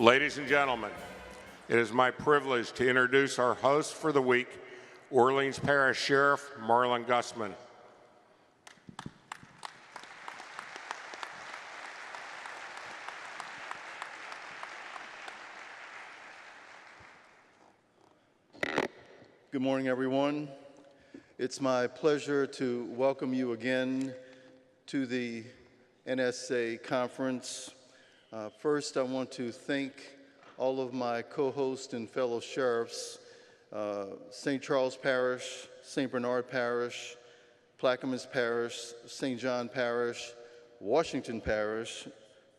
Ladies and gentlemen, it is my privilege to introduce our host for the week, Orleans Parish Sheriff Marlon Gussman. Good morning, everyone. It's my pleasure to welcome you again to the NSA conference. First, I want to thank all of my co-hosts and fellow sheriffs, St. Charles Parish, St. Bernard Parish, Plaquemines Parish, St. John Parish, Washington Parish,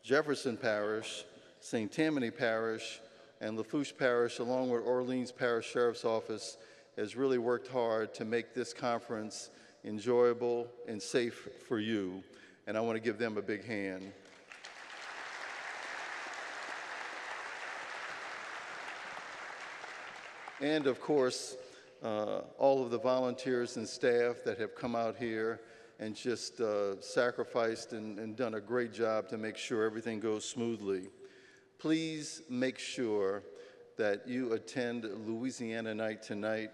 Jefferson Parish, St. Tammany Parish, and Lafourche Parish, along with Orleans Parish Sheriff's Office, has really worked hard to make this conference enjoyable and safe for you, and I want to give them a big hand. And of course, all of the volunteers and staff that have come out here and just sacrificed and done a great job to make sure everything goes smoothly. Please make sure that you attend Louisiana Night tonight.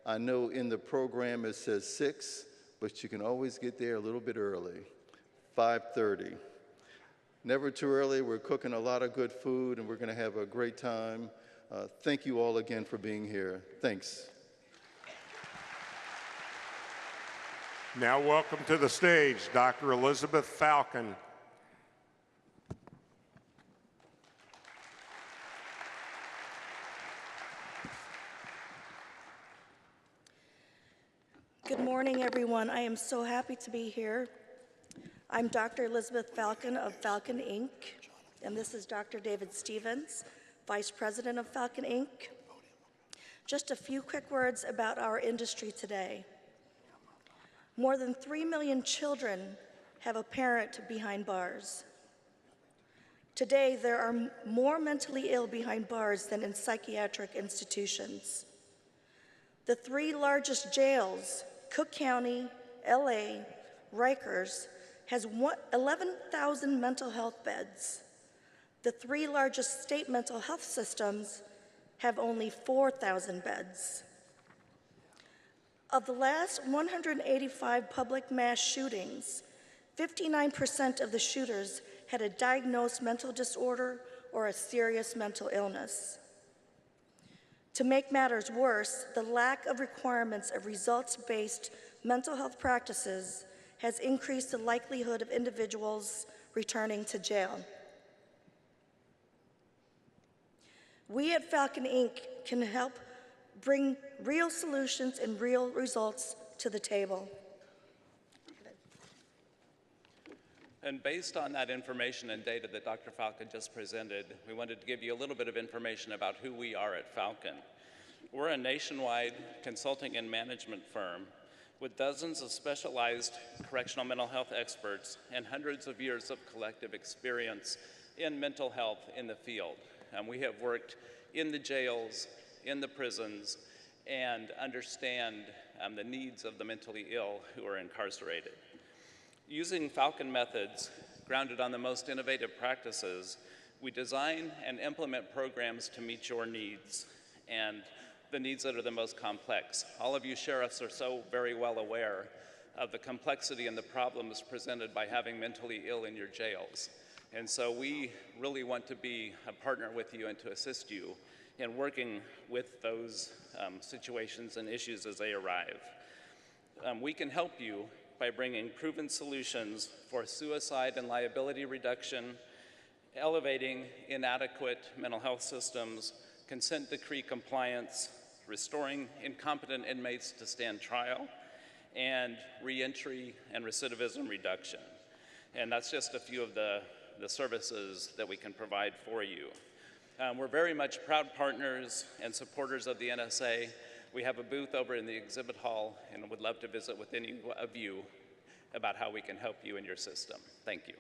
I know in the program it says 6, but you can always get there a little bit early, 5:30. Never too early. We're cooking a lot of good food, and we're going to have a great time. Thank you all again for being here. Thanks. Now welcome to the stage, Dr. Elizabeth Falcon. Good morning, everyone. I am so happy to be here. I'm Dr. Elizabeth Falcon of Falcon Inc., and this is Dr. David Stevens, Vice President of Falcon Inc. Just a few quick words about our industry today. More than 3 million children have a parent behind bars. Today, there are more mentally ill behind bars than in psychiatric institutions. The 3 largest jails, Cook County, LA, Rikers, has 11,000 mental health beds. The 3 largest state mental health systems have only 4,000 beds. Of the last 185 public mass shootings, 59% of the shooters had a diagnosed mental disorder or a serious mental illness. To make matters worse, the lack of requirements of results-based mental health practices has increased the likelihood of individuals returning to jail. We at Falcon Inc. can help bring real solutions and real results to the table. And based on that information and data that Dr. Falcon just presented, we wanted to give you a little bit of information about who we are at Falcon. We're a nationwide consulting and management firm with dozens of specialized correctional mental health experts and hundreds of years of collective experience in mental health in the field. We have worked in the jails, in the prisons, and understand the needs of the mentally ill who are incarcerated. Using Falcon methods grounded on the most innovative practices, we design and implement programs to meet your needs and the needs that are the most complex. All of you sheriffs are so very well aware of the complexity and the problems presented by having mentally ill in your jails. And so we really want to be a partner with you and to assist you in working with those situations and issues as they arrive. We can help you by bringing proven solutions for suicide and liability reduction, elevating inadequate mental health systems, consent decree compliance, restoring incompetent inmates to stand trial, and reentry and recidivism reduction. And that's just a few of the services that we can provide for you. We're very much proud partners and supporters of the NSA. We have a booth over in the exhibit hall and would love to visit with any of you about how we can help you in your system. Thank you.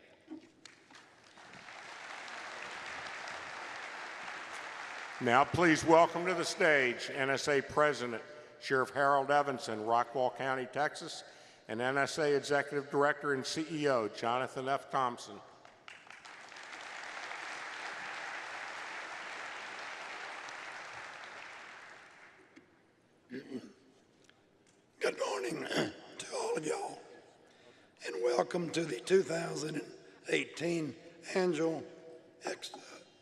Now please welcome to the stage NSA President, Sheriff Harold Evanson, Rockwall County, Texas, and NSA Executive Director and CEO, Jonathan F. Thompson. morning to all of y'all, and welcome to the 2018 Annual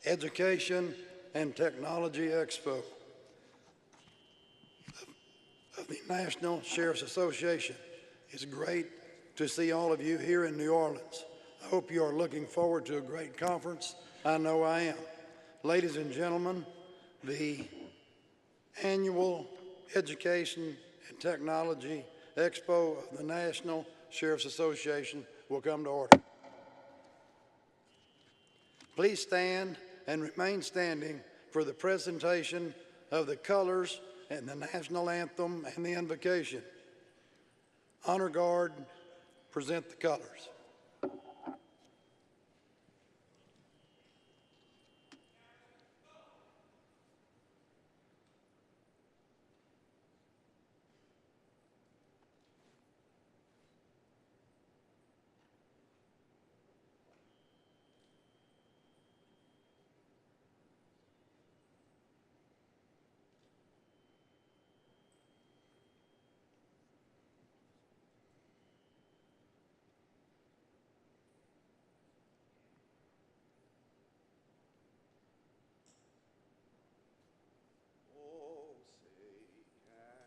Education and Technology Expo of the National Sheriff's Association. It's great to see all of you here in New Orleans. I hope you are looking forward to a great conference. I know I am. Ladies and gentlemen, the Annual Education and Technology Expo of the National Sheriff's Association will come to order. Please stand and remain standing for the presentation of the colors and the national anthem and the invocation. Honor Guard, present the colors.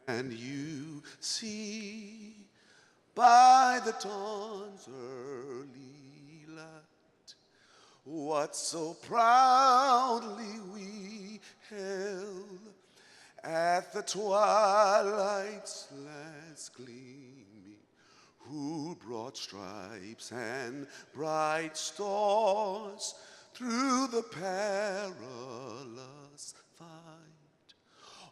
And you see by the dawn's early light what so proudly we held at the twilight's last gleaming, who brought stripes and bright stars through the perilous fight.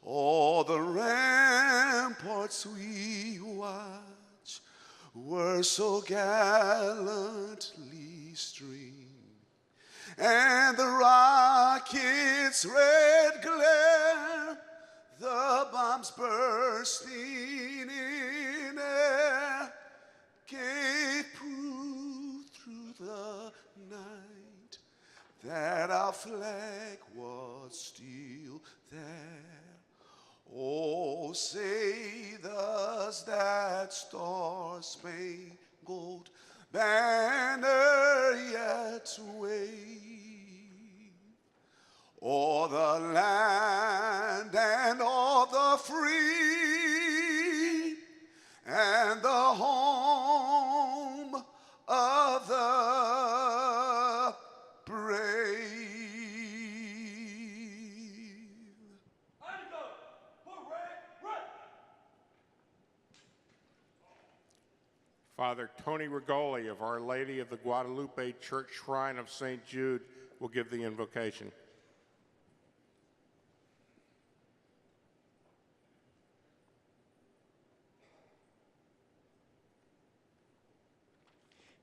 All the ramparts we watch were so gallantly streamed, and the rocket's red glare, the bombs bursting in air, gave proof through the night that our flag was still there. Oh, say does that star-spangled banner yet wave o'er the land and all the free, and the home of the brave. Father Tony Rigoli of Our Lady of the Guadalupe Church Shrine of St. Jude will give the invocation.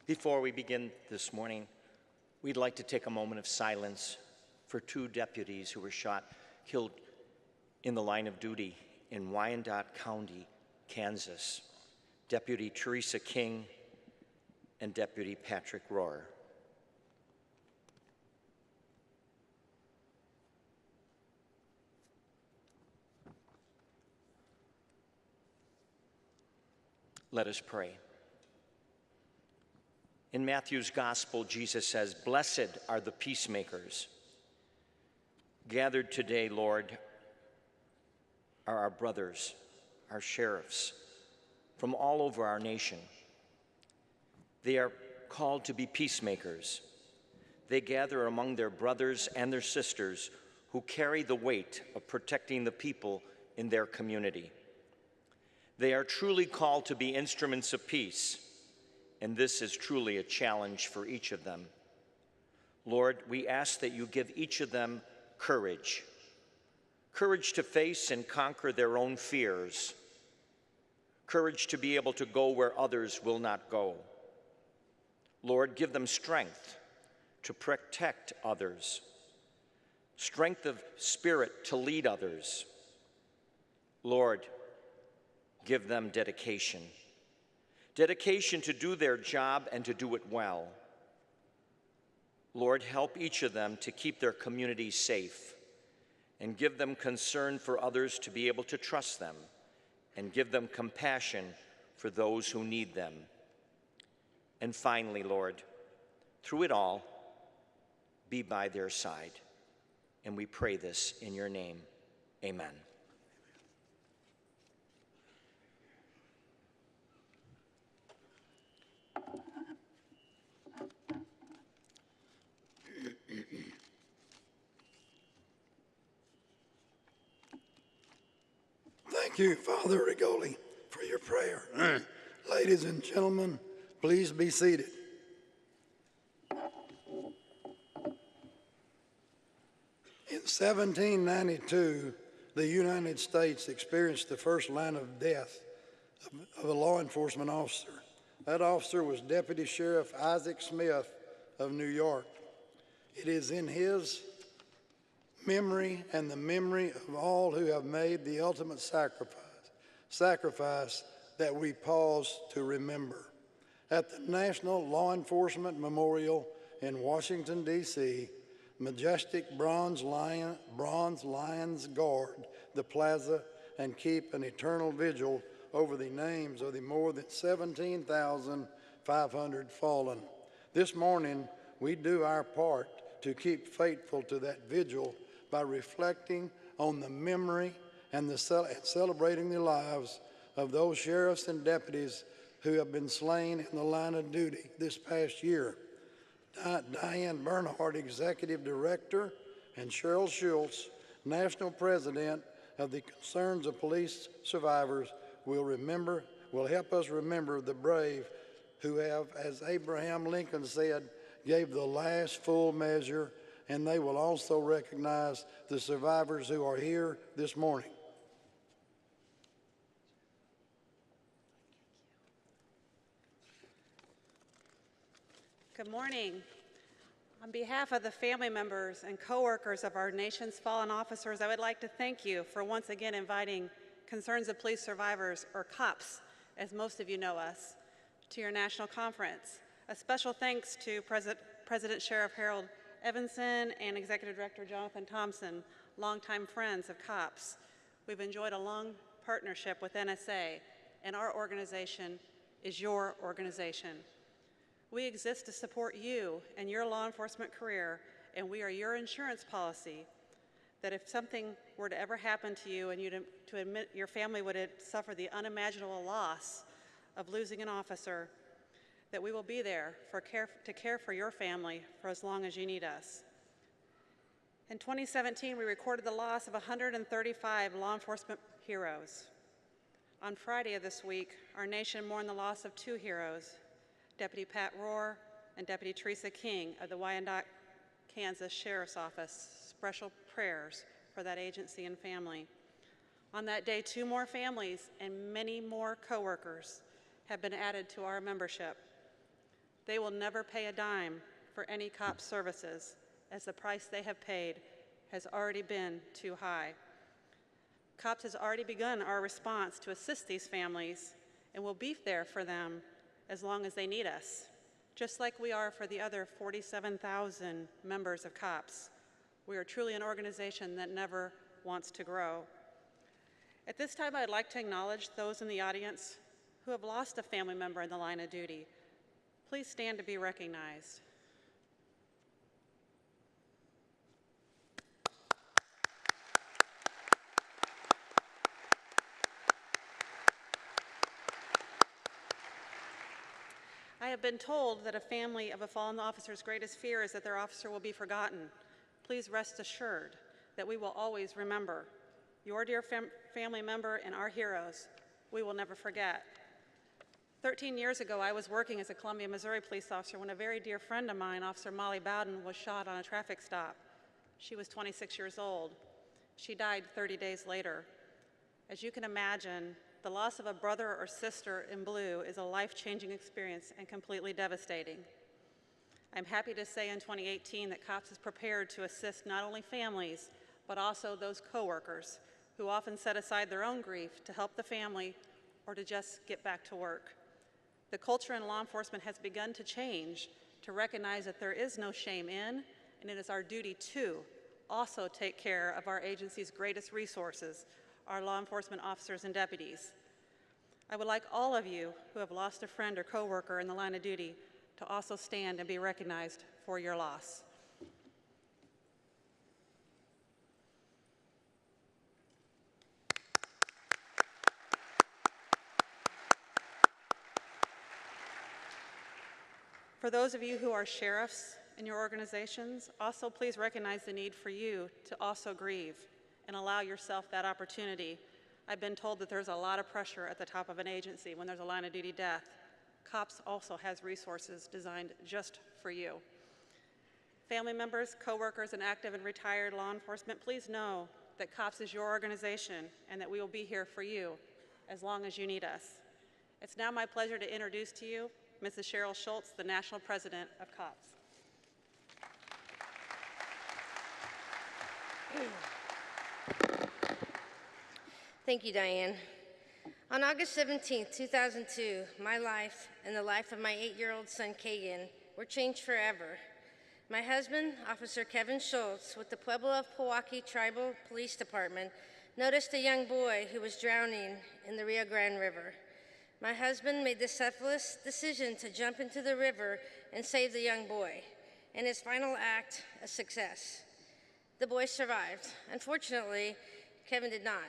Before we begin this morning, we'd like to take a moment of silence for two deputies who were killed in the line of duty in Wyandotte County, Kansas. Deputy Teresa King and Deputy Patrick Rohr. Let us pray. In Matthew's Gospel, Jesus says, "Blessed are the peacemakers." Gathered today, Lord, are our brothers, our sheriffs, from all over our nation. They are called to be peacemakers. They gather among their brothers and their sisters who carry the weight of protecting the people in their community. They are truly called to be instruments of peace, and this is truly a challenge for each of them. Lord, we ask that you give each of them courage. Courage to face and conquer their own fears. Courage to be able to go where others will not go. Lord, give them strength to protect others, strength of spirit to lead others. Lord, give them dedication. Dedication to do their job and to do it well. Lord, help each of them to keep their communities safe and give them concern for others to be able to trust them, and give them compassion for those who need them. And finally, Lord, through it all, be by their side. And we pray this in your name. Amen. Thank you, Father Rigoli, for your prayer. Ladies and gentlemen, please be seated. In 1792, the United States experienced the first line of death of a law enforcement officer. That officer was Deputy Sheriff Isaac Smith of New York. It is in his memory and the memory of all who have made the ultimate sacrifice that we pause to remember. At the National Law Enforcement Memorial in Washington, D.C., majestic bronze lions guard the plaza and keep an eternal vigil over the names of the more than 17,500 fallen. This morning, we do our part to keep faithful to that vigil by reflecting on the memory and celebrating the lives of those sheriffs and deputies who have been slain in the line of duty this past year. Diane Bernhardt, Executive Director, and Cheryl Schultz, National President of the Concerns of Police Survivors, will help us remember the brave who have, as Abraham Lincoln said, gave the last full measure, and they will also recognize the survivors who are here this morning. Good morning. On behalf of the family members and coworkers of our nation's fallen officers, I would like to thank you for once again inviting Concerns of Police Survivors, or COPS, as most of you know us, to your national conference. A special thanks to President Sheriff Harold Evanson and Executive Director Jonathan Thompson, longtime friends of COPS. We've enjoyed a long partnership with NSA, and our organization is your organization. We exist to support you and your law enforcement career, and we are your insurance policy that if something were to ever happen to you and to admit your family would suffer the unimaginable loss of losing an officer, that we will be there to care for your family for as long as you need us. In 2017, we recorded the loss of 135 law enforcement heroes. On Friday of this week, our nation mourned the loss of 2 heroes, Deputy Pat Rohr and Deputy Teresa King of the Wyandotte, Kansas Sheriff's Office. Special prayers for that agency and family. On that day, 2 more families and many more coworkers have been added to our membership. They will never pay a dime for any COPS services, as the price they have paid has already been too high. COPS has already begun our response to assist these families, and will be there for them as long as they need us, just like we are for the other 47,000 members of COPS. We are truly an organization that never wants to grow. At this time, I'd like to acknowledge those in the audience who have lost a family member in the line of duty. Please stand to be recognized. I have been told that a family of a fallen officer's greatest fear is that their officer will be forgotten. Please rest assured that we will always remember your dear family member and our heroes. We will never forget. 13 years ago, I was working as a Columbia, Missouri police officer when a very dear friend of mine, Officer Molly Bowden, was shot on a traffic stop. She was 26 years old. She died 30 days later. As you can imagine, the loss of a brother or sister in blue is a life-changing experience and completely devastating. I'm happy to say in 2018 that COPS is prepared to assist not only families, but also those coworkers who often set aside their own grief to help the family or to just get back to work. The culture in law enforcement has begun to change to recognize that there is no shame in, and it is our duty to also take care of our agency's greatest resources, our law enforcement officers and deputies. I would like all of you who have lost a friend or coworker in the line of duty to also stand and be recognized for your loss. For those of you who are sheriffs in your organizations, also please recognize the need for you to also grieve and allow yourself that opportunity. I've been told that there's a lot of pressure at the top of an agency when there's a line of duty death. COPS also has resources designed just for you. Family members, coworkers, and active and retired law enforcement, please know that COPS is your organization and that we will be here for you as long as you need us. It's now my pleasure to introduce to you Mrs. Cheryl Schultz, the National President of COPS. Thank you, Diane. On August 17, 2002, my life and the life of my 8-year-old son, Kagan, were changed forever. My husband, Officer Kevin Schultz, with the Pueblo of Pewaukee Tribal Police Department, noticed a young boy who was drowning in the Rio Grande River. My husband made the selfless decision to jump into the river and save the young boy, and his final act, a success. The boy survived. Unfortunately, Kevin did not.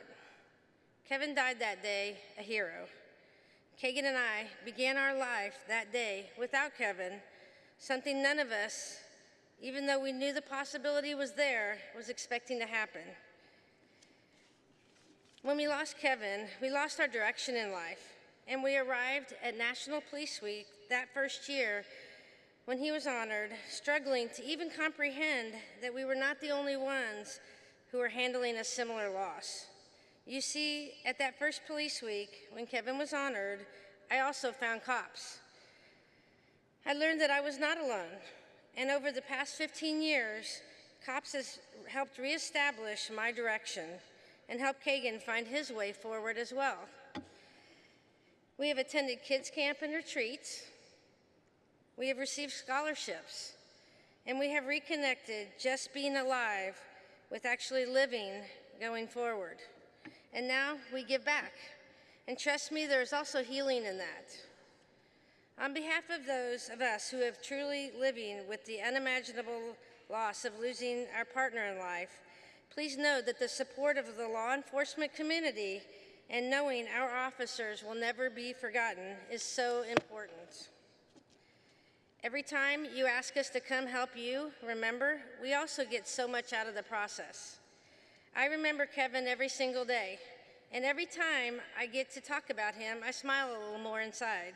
Kevin died that day, a hero. Kagan and I began our life that day without Kevin, something none of us, even though we knew the possibility was there, was expecting to happen. When we lost Kevin, we lost our direction in life, and we arrived at National Police Week that first year when he was honored, struggling to even comprehend that we were not the only ones who were handling a similar loss. You see, at that first Police Week, when Kevin was honored, I also found COPS. I learned that I was not alone, and over the past 15 years, COPS has helped reestablish my direction and help Kagan find his way forward as well. We have attended kids camp and retreats, we have received scholarships, and we have reconnected just being alive with actually living going forward. And now we give back. And trust me, there's also healing in that. On behalf of those of us who have truly living with the unimaginable loss of losing our partner in life, please know that the support of the law enforcement community and knowing our officers will never be forgotten is so important. Every time you ask us to come help you, remember, we also get so much out of the process. I remember Kevin every single day, and every time I get to talk about him, I smile a little more inside.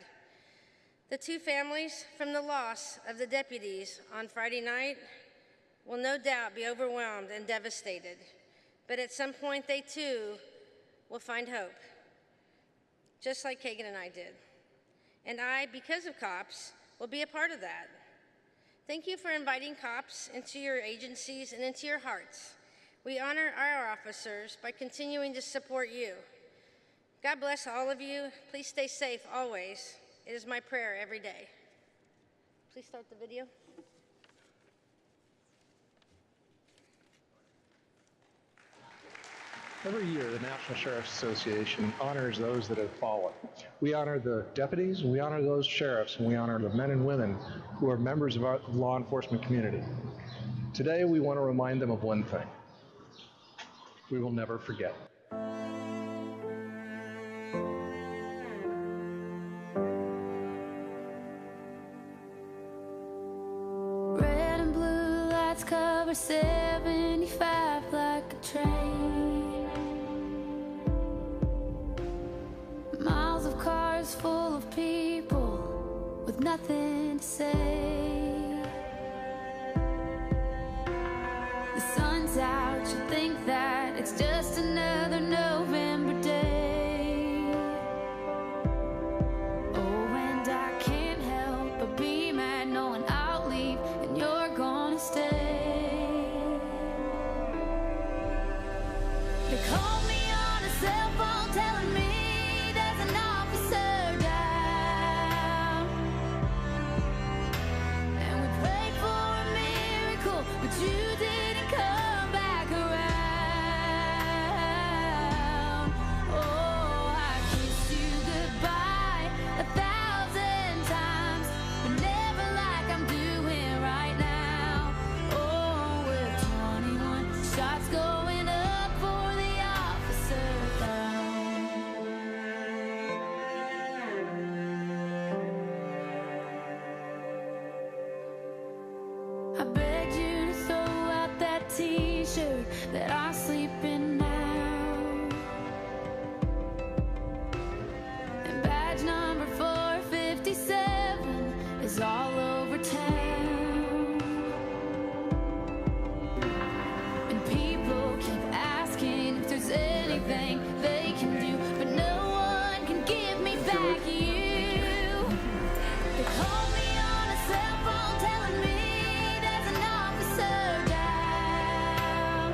The two families from the loss of the deputies on Friday night will no doubt be overwhelmed and devastated, but at some point they too will find hope, just like Kagan and I did. And I, because of COPS, will be a part of that. Thank you for inviting COPS into your agencies and into your hearts. We honor our officers by continuing to support you. God bless all of you. Please stay safe always. It is my prayer every day. Please start the video. Every year, the National Sheriff's Association honors those that have fallen. We honor the deputies, and we honor those sheriffs, and we honor the men and women who are members of our law enforcement community. Today, we want to remind them of one thing. We will never forget. Red and blue lights cover 75 like a train. Miles of cars full of people with nothing to say. The sun's out, you think that it's just another November day. Oh, and I can't help but be mad knowing I'll leave and you're gonna stay. They called me on a cell phone telling me there's an officer down, and we prayed for a miracle, but you didn't come back around. Oh, I kissed you goodbye. t-shirt that I sleep in now. And badge number 457 is all over town. And people keep asking if there's anything they can do, but no one can give me back you. They call me on a cell phone telling me there's an officer down.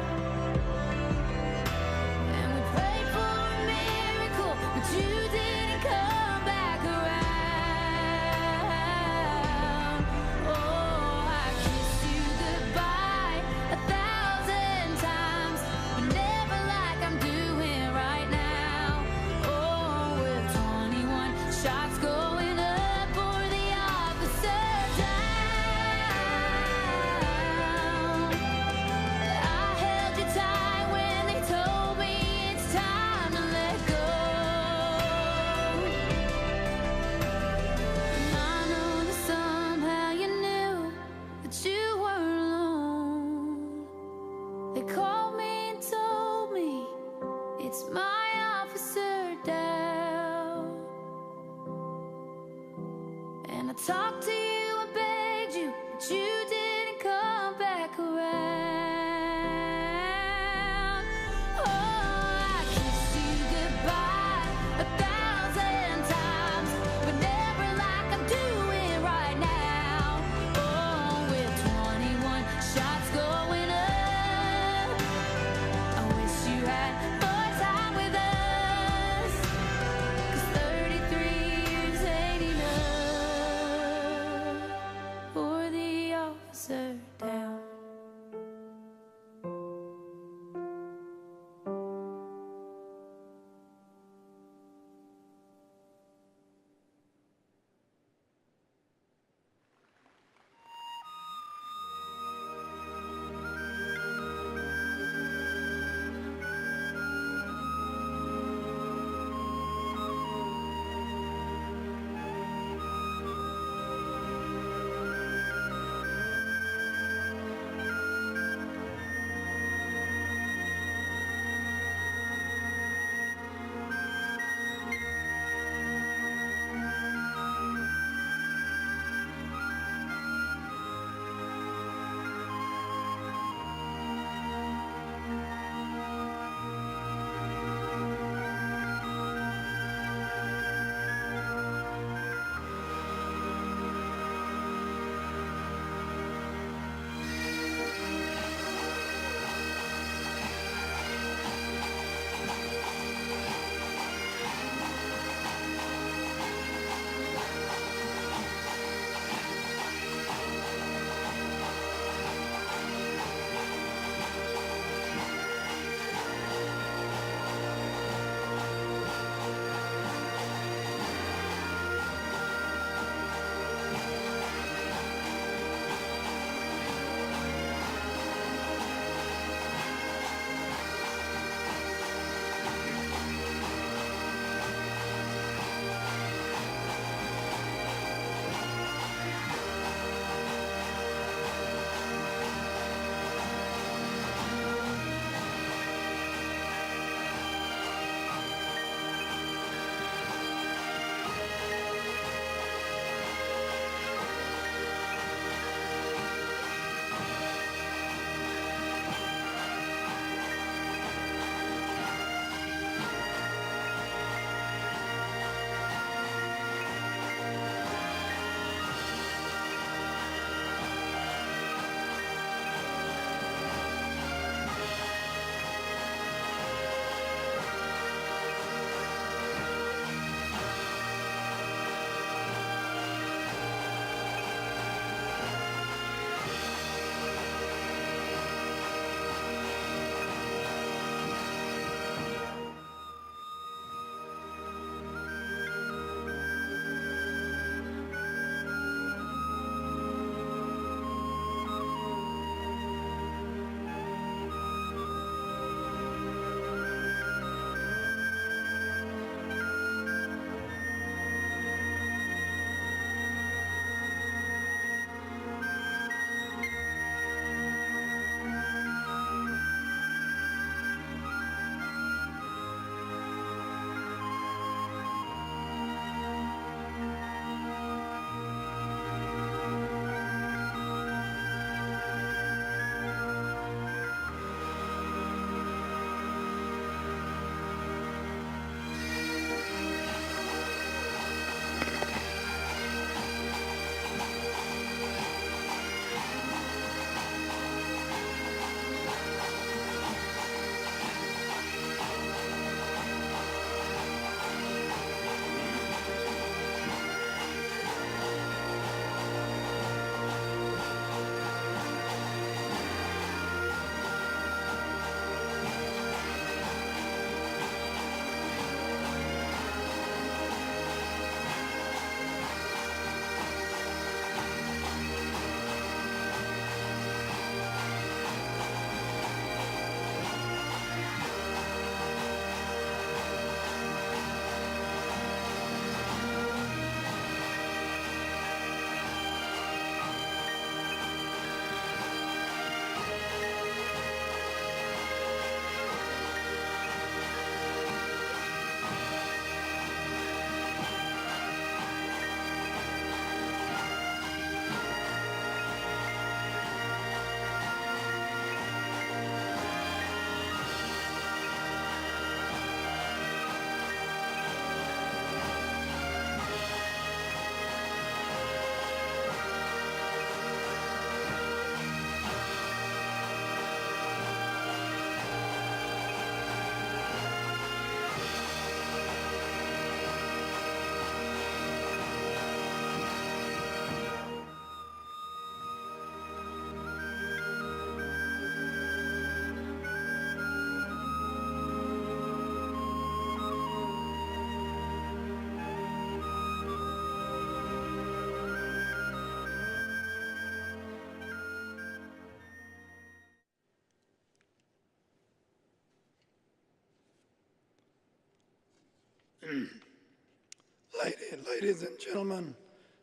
Ladies and gentlemen,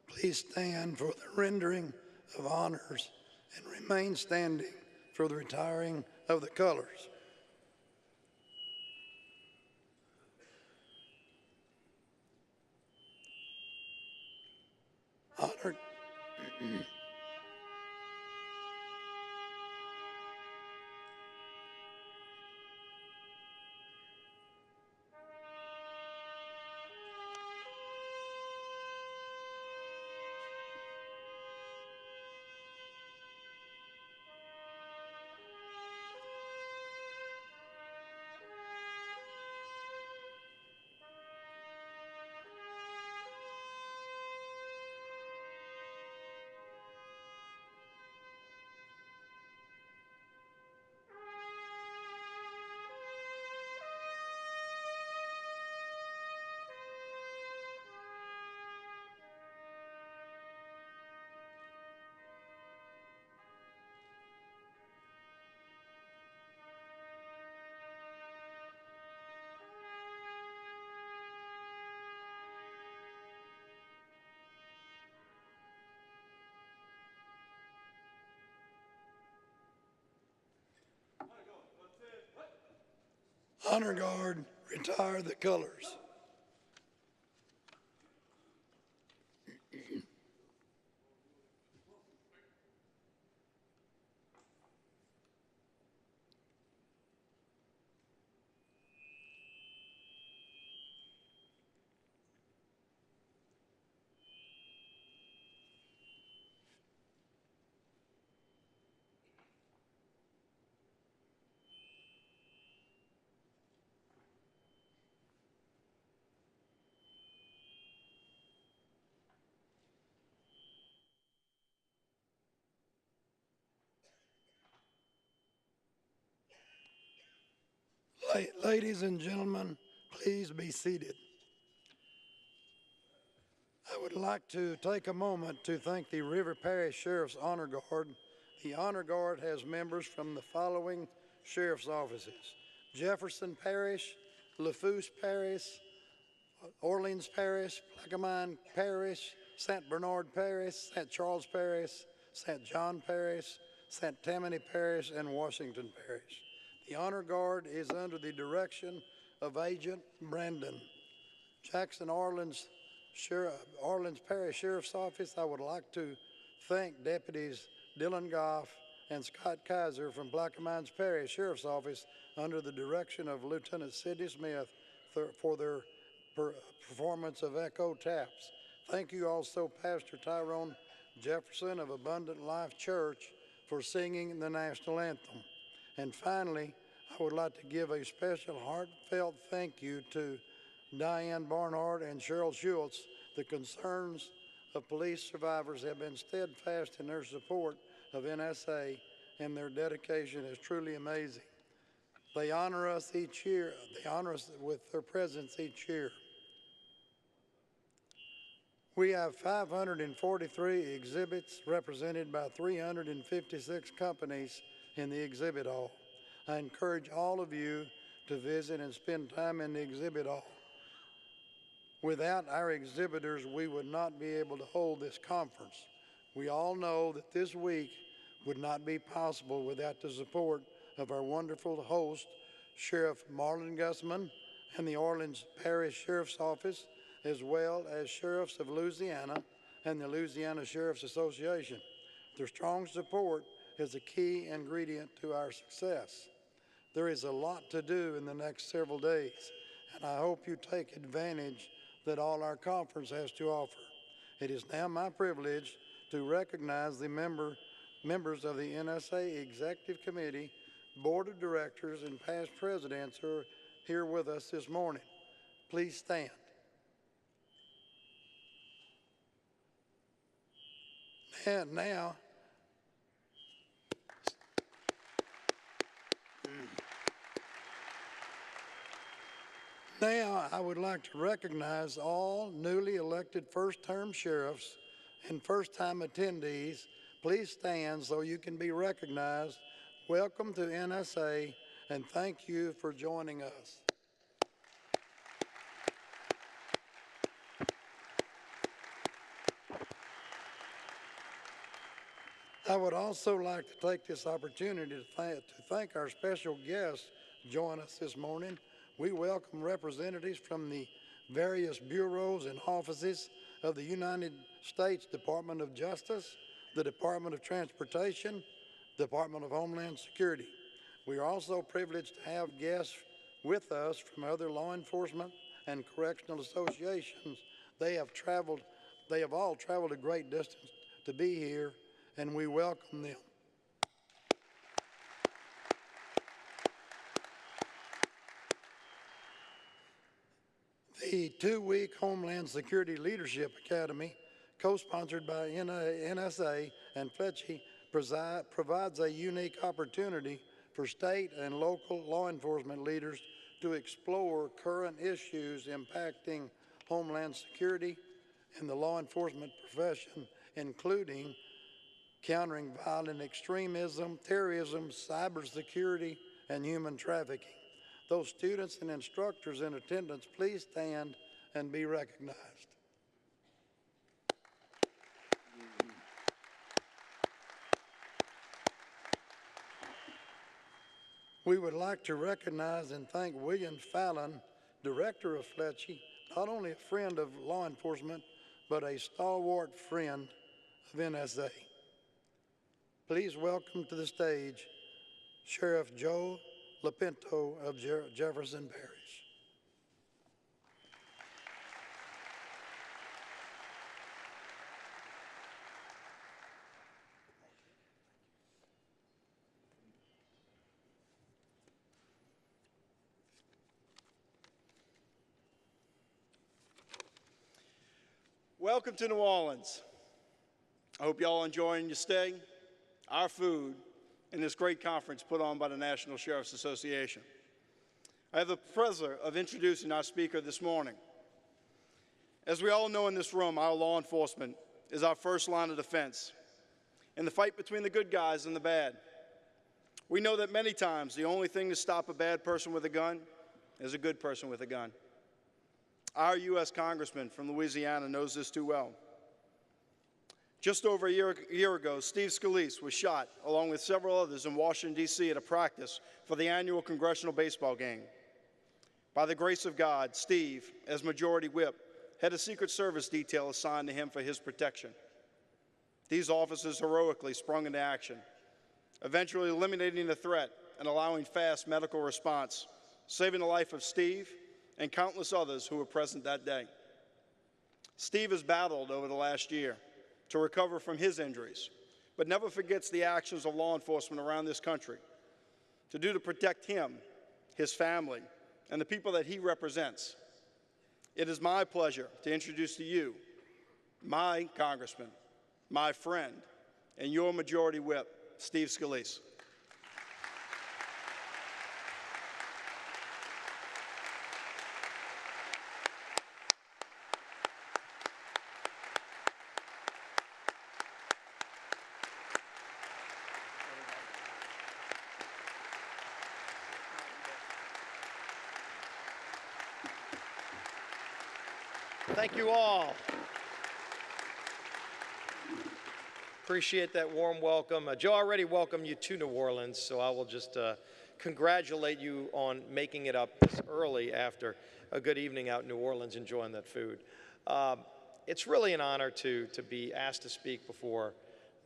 please stand for the rendering of honors and remain standing for the retiring of the colors. Honored. Honor Guard, retire the colors. Ladies and gentlemen, please be seated. I would like to take a moment to thank the River Parish Sheriff's Honor Guard. The Honor Guard has members from the following sheriff's offices: Jefferson Parish, Lafourche Parish, Orleans Parish, Plaquemine Parish, St. Bernard Parish, St. Charles Parish, St. John Parish, St. Tammany Parish, and Washington Parish. The Honor Guard is under the direction of Agent Brandon. Jackson Orleans Parish Sheriff's Office, I would like to thank Deputies Dylan Goff and Scott Kaiser from Plaquemines Parish Sheriff's Office under the direction of Lieutenant Sidney Smith for their performance of Echo Taps. Thank you also Pastor Tyrone Jefferson of Abundant Life Church for singing the national anthem. And finally, I would like to give a special heartfelt thank you to Diane Barnard and Cheryl Schultz. The concerns of police survivors have been steadfast in their support of NSA, and their dedication is truly amazing. They honor us each year. They honor us with their presence each year. We have 543 exhibits represented by 356 companies in the exhibit hall. I encourage all of you to visit and spend time in the exhibit hall. Without our exhibitors, we would not be able to hold this conference. We all know that this week would not be possible without the support of our wonderful host, Sheriff Marlon Gussman and the Orleans Parish Sheriff's Office, as well as Sheriffs of Louisiana and the Louisiana Sheriff's Association. Their strong support is a key ingredient to our success. There is a lot to do in the next several days, and I hope you take advantage that all our conference has to offer. It is now my privilege to recognize the members of the NSA Executive Committee, Board of Directors, and past presidents who are here with us this morning. Please stand. And now, I would like to recognize all newly elected first-term sheriffs and first-time attendees. Please stand so you can be recognized. Welcome to NSA, and thank you for joining us. I would also like to take this opportunity to thank our special guests joining us this morning. We welcome representatives from the various bureaus and offices of the United States Department of Justice, the Department of Transportation, Department of Homeland Security. We are also privileged to have guests with us from other law enforcement and correctional associations. They have all traveled a great distance to be here, and we welcome them. The two-week Homeland Security Leadership Academy, co-sponsored by NSA and FLETCH, provides a unique opportunity for state and local law enforcement leaders to explore current issues impacting Homeland Security and the law enforcement profession, including countering violent extremism, terrorism, cybersecurity, and human trafficking. Those students and instructors in attendance, please stand and be recognized. We would like to recognize and thank William Fallon, Director of FLETCH, not only a friend of law enforcement, but a stalwart friend of NSA. Please welcome to the stage Sheriff Joe Lapinto of Jefferson Parish. Welcome to New Orleans. I hope y'all enjoying your stay, our food, and this great conference put on by the National Sheriff's Association. I have the pleasure of introducing our speaker this morning. As we all know in this room, our law enforcement is our first line of defense in the fight between the good guys and the bad. We know that many times the only thing to stop a bad person with a gun is a good person with a gun. Our U.S. Congressman from Louisiana knows this too well. Just over a year ago, Steve Scalise was shot, along with several others, in Washington, D.C. at a practice for the annual congressional baseball game. By the grace of God, Steve, as Majority Whip, had a Secret Service detail assigned to him for his protection. These officers heroically sprung into action, eventually eliminating the threat and allowing fast medical response, saving the life of Steve and countless others who were present that day. Steve has battled over the last year to recover from his injuries, but never forgets the actions of law enforcement around this country to protect him, his family, and the people that he represents. It is my pleasure to introduce to you my Congressman, my friend, and your Majority Whip, Steve Scalise. Thank you all. Appreciate that warm welcome. Joe already welcomed you to New Orleans, so I will just congratulate you on making it up this early after a good evening out in New Orleans enjoying that food. It's really an honor to be asked to speak before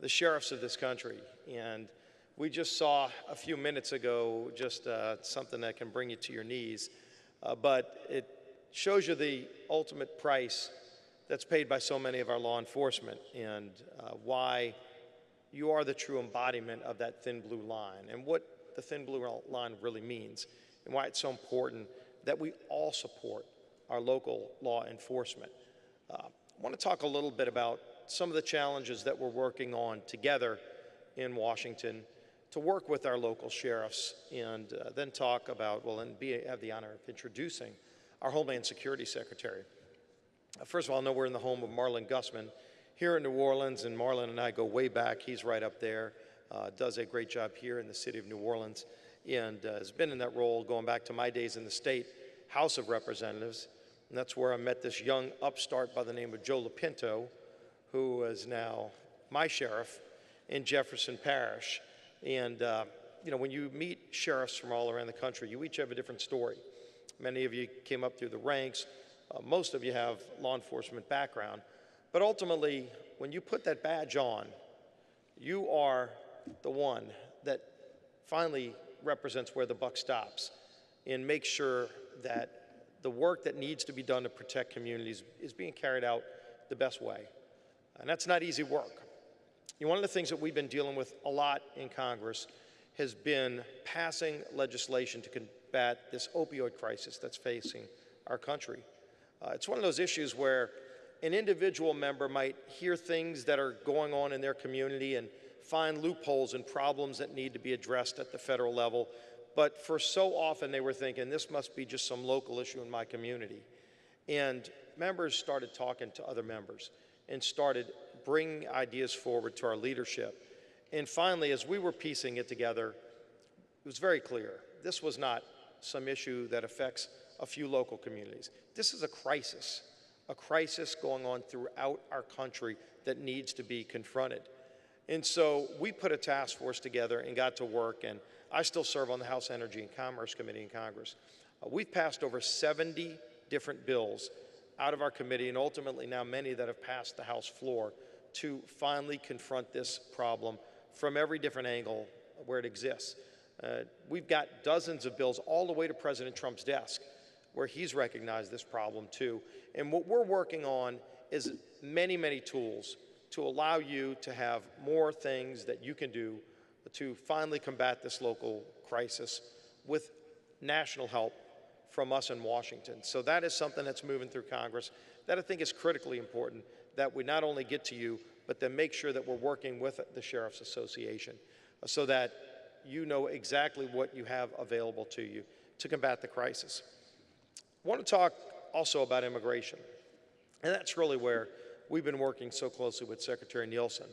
the sheriffs of this country. And we just saw a few minutes ago just something that can bring you to your knees, but it shows you the ultimate price that's paid by so many of our law enforcement, and why you are the true embodiment of that thin blue line, and what the thin blue line really means, and why it's so important that we all support our local law enforcement. I want to talk a little bit about some of the challenges that we're working on together in Washington to work with our local sheriffs, and then talk about, have the honor of introducing our Homeland Security Secretary. First of all, I know we're in the home of Marlon Gussman here in New Orleans, and Marlon and I go way back. He's right up there, does a great job here in the city of New Orleans, and has been in that role going back to my days in the state House of Representatives. And that's where I met this young upstart by the name of Joe Lapinto, who is now my sheriff in Jefferson Parish. And you know, when you meet sheriffs from all around the country, you each have a different story. Many of you came up through the ranks. Most of you have law enforcement background. But ultimately, when you put that badge on, you are the one that finally represents where the buck stops and makes sure that the work that needs to be done to protect communities is being carried out the best way. And that's not easy work. You know, one of the things that we've been dealing with a lot in Congress has been passing legislation to combat this opioid crisis that's facing our country. It's one of those issues where an individual member might hear things that are going on in their community and find loopholes and problems that need to be addressed at the federal level. But for so often they were thinking, this must be just some local issue in my community. And members started talking to other members and started bringing ideas forward to our leadership. And finally, as we were piecing it together, it was very clear. This was not some issue that affects a few local communities. This is a crisis going on throughout our country that needs to be confronted. And so we put a task force together and got to work, and I still serve on the House Energy and Commerce Committee in Congress. We've passed over 70 different bills out of our committee, and ultimately now many that have passed the House floor to finally confront this problem from every different angle where it exists. We've got dozens of bills all the way to President Trump's desk where he's recognized this problem too. And what we're working on is many, many tools to allow you to have more things that you can do to finally combat this local crisis with national help from us in Washington. So that is something that's moving through Congress that I think is critically important, that we not only get to you, but then make sure that we're working with the Sheriff's Association so that you know exactly what you have available to you to combat the crisis. I want to talk also about immigration, and that's really where we've been working so closely with Secretary Nielsen.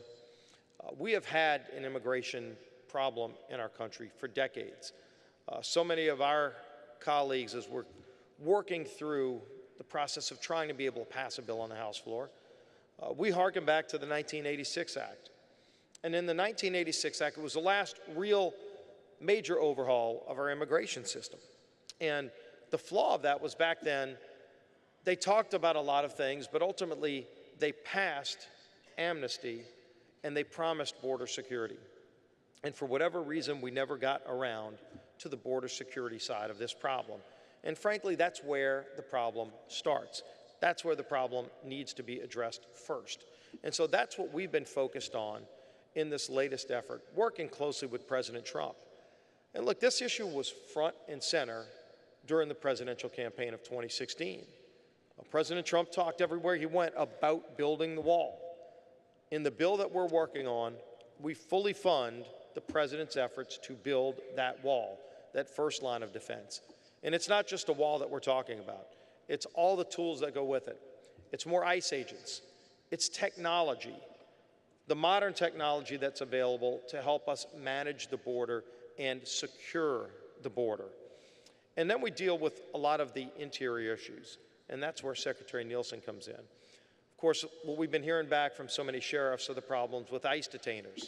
We have had an immigration problem in our country for decades. So many of our colleagues, as we're working through the process of trying to be able to pass a bill on the House floor, we harken back to the 1986 Act. And in the 1986 Act, it was the last real major overhaul of our immigration system. And the flaw of that was back then, they talked about a lot of things, but ultimately they passed amnesty and they promised border security. And for whatever reason, we never got around to the border security side of this problem. And frankly, that's where the problem starts. That's where the problem needs to be addressed first. And so that's what we've been focused on in this latest effort, working closely with President Trump. And look, this issue was front and center during the presidential campaign of 2016. President Trump talked everywhere he went about building the wall. In the bill that we're working on, we fully fund the president's efforts to build that wall, that first line of defense. And it's not just a wall that we're talking about. It's all the tools that go with it. It's more ICE agents. It's technology, the modern technology that's available to help us manage the border and secure the border. And then we deal with a lot of the interior issues, and that's where Secretary Nielsen comes in. Of course, what we've been hearing back from so many sheriffs are the problems with ICE detainers.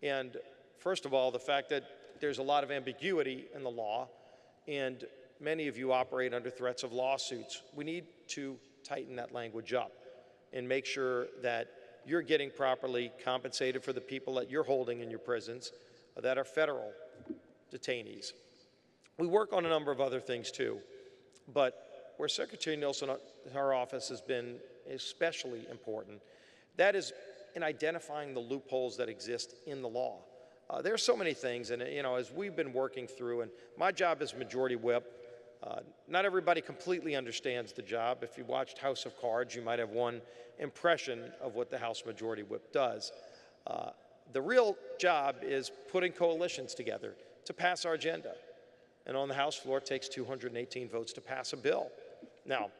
And first of all, the fact that there's a lot of ambiguity in the law, and many of you operate under threats of lawsuits. We need to tighten that language up and make sure that you're getting properly compensated for the people that you're holding in your prisons that are federal detainees. We work on a number of other things too, but where Secretary Nielsen, her office, has been especially important, that is in identifying the loopholes that exist in the law. There are so many things, and as we've been working through, and my job as Majority Whip, not everybody completely understands the job. If you watched House of Cards, you might have one impression of what the House Majority Whip does. The real job is putting coalitions together to pass our agenda. And on the House floor, it takes 218 votes to pass a bill. Now,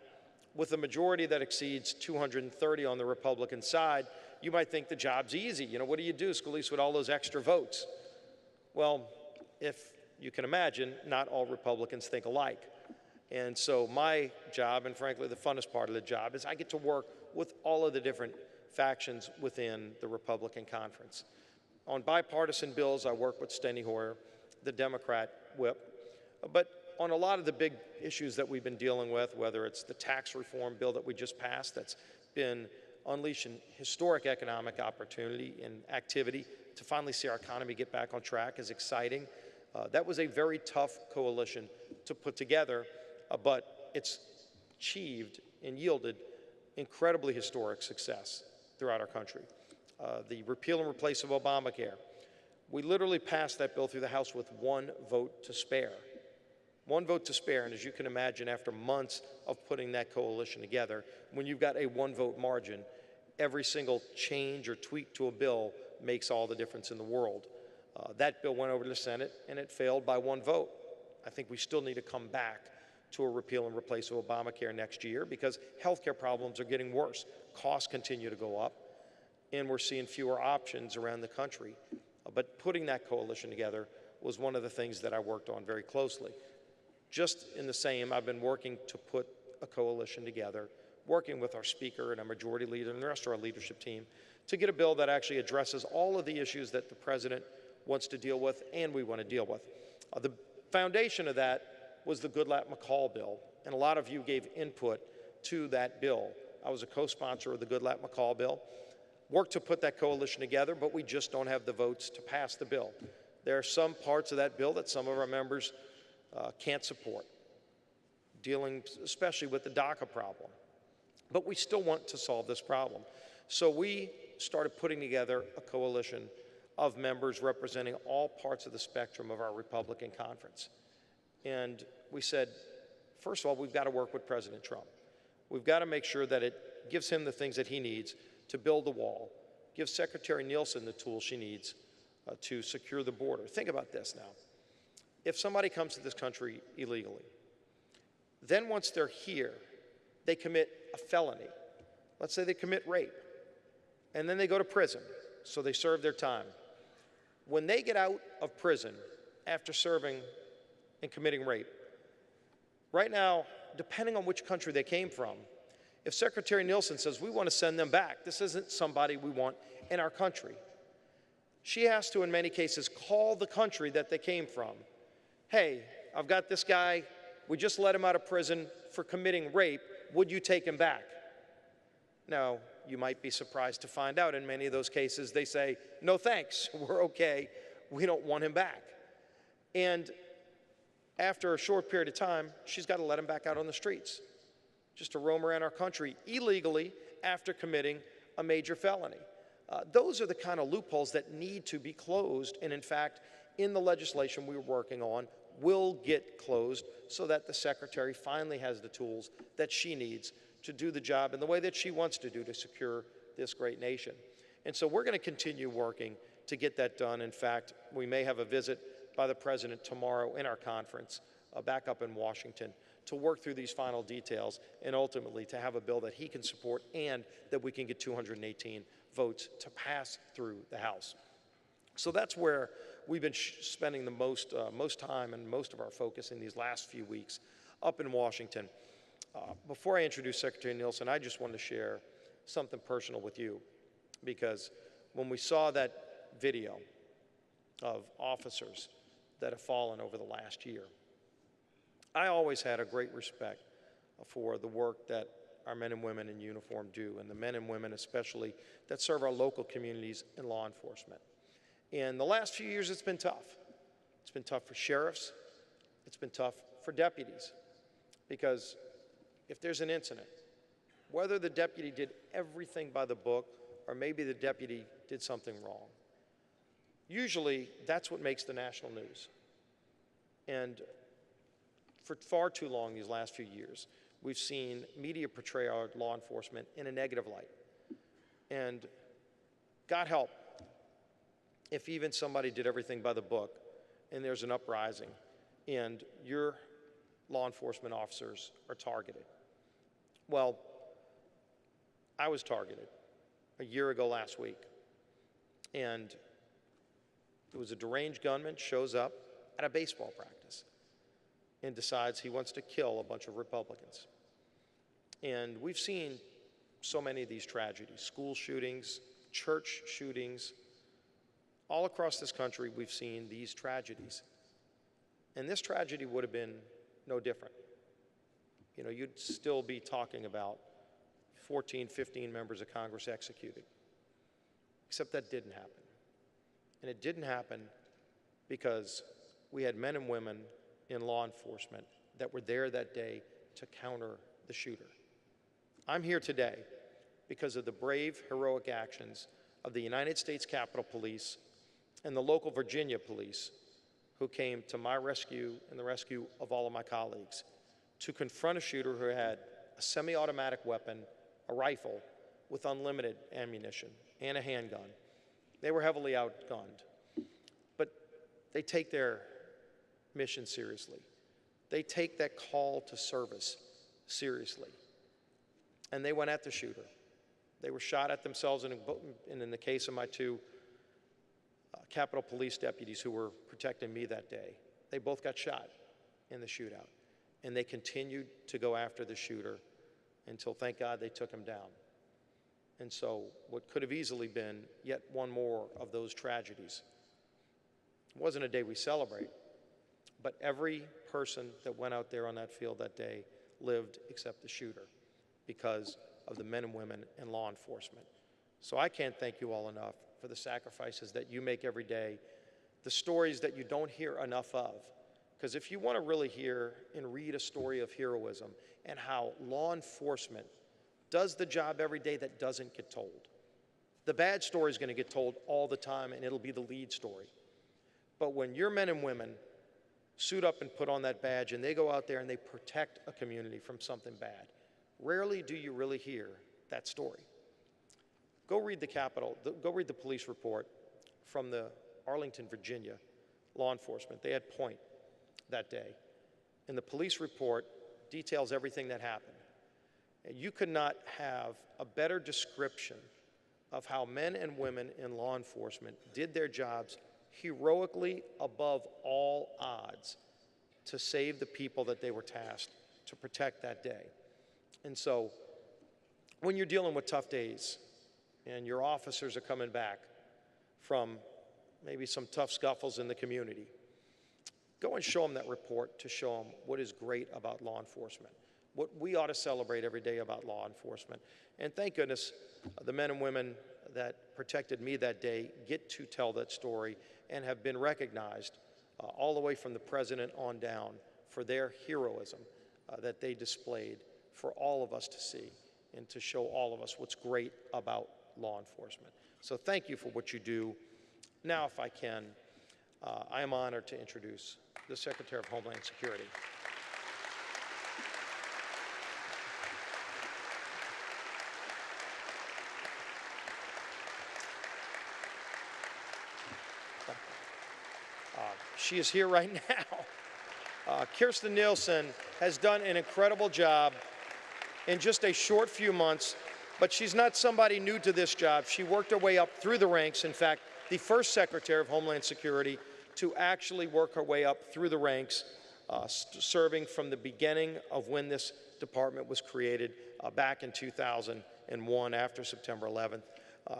with a majority that exceeds 230 on the Republican side, you might think the job's easy. What do you do, Scalise, with all those extra votes? Well, if you can imagine, not all Republicans think alike. And so my job, and frankly the funnest part of the job, is I get to work with all of the different factions within the Republican conference. On bipartisan bills, I work with Steny Hoyer, the Democrat whip. But on a lot of the big issues that we've been dealing with, whether it's the tax reform bill that we just passed that's been unleashing historic economic opportunity and activity to finally see our economy get back on track is exciting. That was a very tough coalition to put together, but it's achieved and yielded incredibly historic success throughout our country. The repeal and replace of Obamacare. We literally passed that bill through the House with one vote to spare. One vote to spare, and as you can imagine, after months of putting that coalition together, when you've got a one-vote margin, every single change or tweak to a bill makes all the difference in the world. That bill went over to the Senate, and it failed by one vote. I think we still need to come back to a repeal and replace of Obamacare next year because healthcare problems are getting worse. Costs continue to go up, and we're seeing fewer options around the country. But putting that coalition together was one of the things that I worked on very closely. Just in the same, I've been working to put a coalition together, working with our Speaker and our Majority Leader and the rest of our leadership team to get a bill that actually addresses all of the issues that the President wants to deal with and we want to deal with. The foundation of that was the Goodlatte-McCall bill, and a lot of you gave input to that bill. I was a co-sponsor of the Goodlatte-McCall bill, worked to put that coalition together, but we just don't have the votes to pass the bill. There are some parts of that bill that some of our members can't support, dealing especially with the DACA problem. But we still want to solve this problem. So we started putting together a coalition of members representing all parts of the spectrum of our Republican conference. And we said, first of all, we've got to work with President Trump. We've got to make sure that it gives him the things that he needs to build the wall, give Secretary Nielsen the tools she needs to secure the border. Think about this now. If somebody comes to this country illegally, then once they're here, they commit a felony. Let's say they commit rape, and then they go to prison, so they serve their time. When they get out of prison after serving and committing rape, right now, depending on which country they came from, if Secretary Nielsen says, we want to send them back, this isn't somebody we want in our country. She has to, in many cases, call the country that they came from. Hey, I've got this guy, we just let him out of prison for committing rape, would you take him back? Now, you might be surprised to find out in many of those cases, they say, no thanks, we're okay, we don't want him back. And after a short period of time, she's got to let him back out on the streets, just to roam around our country illegally after committing a major felony. Those are the kind of loopholes that need to be closed, and in fact, in the legislation we were working on, will get closed so that the Secretary finally has the tools that she needs to do the job in the way that she wants to do to secure this great nation. And so we're going to continue working to get that done. In fact, we may have a visit by the President tomorrow in our conference back up in Washington to work through these final details and ultimately to have a bill that he can support and that we can get 218 votes to pass through the House. So that's where we've been spending the most time and most of our focus in these last few weeks up in Washington. Before I introduce Secretary Nielsen, I just wanted to share something personal with you, because when we saw that video of officers that have fallen over the last year, I always had a great respect for the work that our men and women in uniform do, and the men and women especially that serve our local communities in law enforcement. In the last few years, it's been tough. It's been tough for sheriffs. It's been tough for deputies, because if there's an incident, whether the deputy did everything by the book or maybe the deputy did something wrong, usually that's what makes the national news. And for far too long these last few years, we've seen media portray our law enforcement in a negative light. And God help if even somebody did everything by the book and there's an uprising and your law enforcement officers are targeted. Well, I was targeted a year ago last week, and it was a deranged gunman shows up at a baseball practice and decides he wants to kill a bunch of Republicans. And we've seen so many of these tragedies, school shootings, church shootings, all across this country, we've seen these tragedies. And this tragedy would have been no different. You know, you'd still be talking about 14, 15 members of Congress executed. Except that didn't happen. And it didn't happen because we had men and women in law enforcement that were there that day to counter the shooter. I'm here today because of the brave, heroic actions of the United States Capitol Police and the local Virginia police who came to my rescue and the rescue of all of my colleagues to confront a shooter who had a semi-automatic weapon, a rifle with unlimited ammunition, and a handgun. They were heavily outgunned, but they take their mission seriously. They take that call to service seriously. And they went at the shooter. They were shot at themselves, and in the case of my two Capitol Police deputies who were protecting me that day, they both got shot in the shootout. And they continued to go after the shooter until, thank God, they took him down. And so what could have easily been yet one more of those tragedies. It wasn't a day we celebrate, but every person that went out there on that field that day lived except the shooter because of the men and women in law enforcement. So I can't thank you all enough for the sacrifices that you make every day, the stories that you don't hear enough of. Because if you want to really hear and read a story of heroism and how law enforcement does the job every day that doesn't get told, the bad story is going to get told all the time, and it'll be the lead story. But when your men and women suit up and put on that badge and they go out there and they protect a community from something bad, rarely do you really hear that story. Go read the police report from the Arlington, Virginia law enforcement. They had point that day. And the police report details everything that happened. And you could not have a better description of how men and women in law enforcement did their jobs heroically above all odds to save the people that they were tasked to protect that day. And so when you're dealing with tough days and your officers are coming back from maybe some tough scuffles in the community, go and show them that report to show them what is great about law enforcement, what we ought to celebrate every day about law enforcement. And thank goodness the men and women that protected me that day get to tell that story and have been recognized all the way from the president on down for their heroism that they displayed for all of us to see and to show all of us what's great about law enforcement. So thank you for what you do. Now, if I can, I am honored to introduce the Secretary of Homeland Security. She is here right now. Kirsten Nielsen has done an incredible job in just a short few months, but she's not somebody new to this job. She worked her way up through the ranks. In fact, the first Secretary of Homeland Security to actually work her way up through the ranks, serving from the beginning of when this department was created back in 2001 after September 11th.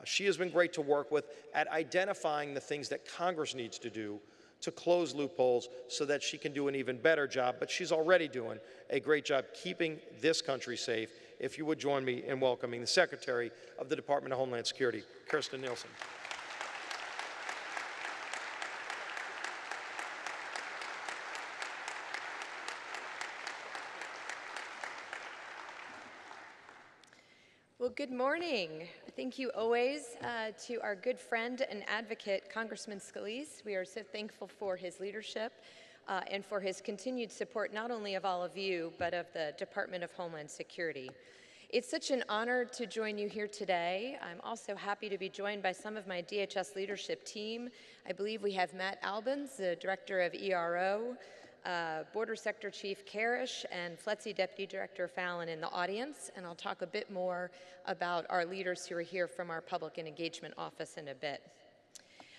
She has been great to work with at identifying the things that Congress needs to do to close loopholes so that she can do an even better job, but she's already doing a great job keeping this country safe. If you would join me in welcoming the Secretary of the Department of Homeland Security, Kirsten Nielsen. Well, good morning. Thank you always to our good friend and advocate, Congressman Scalise. We are so thankful for his leadership and for his continued support, not only of all of you, but of the Department of Homeland Security. It's such an honor to join you here today. I'm also happy to be joined by some of my DHS leadership team. I believe we have Matt Albans, the Director of ERO, Border Sector Chief Karish, and FLETC Deputy Director Fallon in the audience, and I'll talk a bit more about our leaders who are here from our Public and Engagement Office in a bit.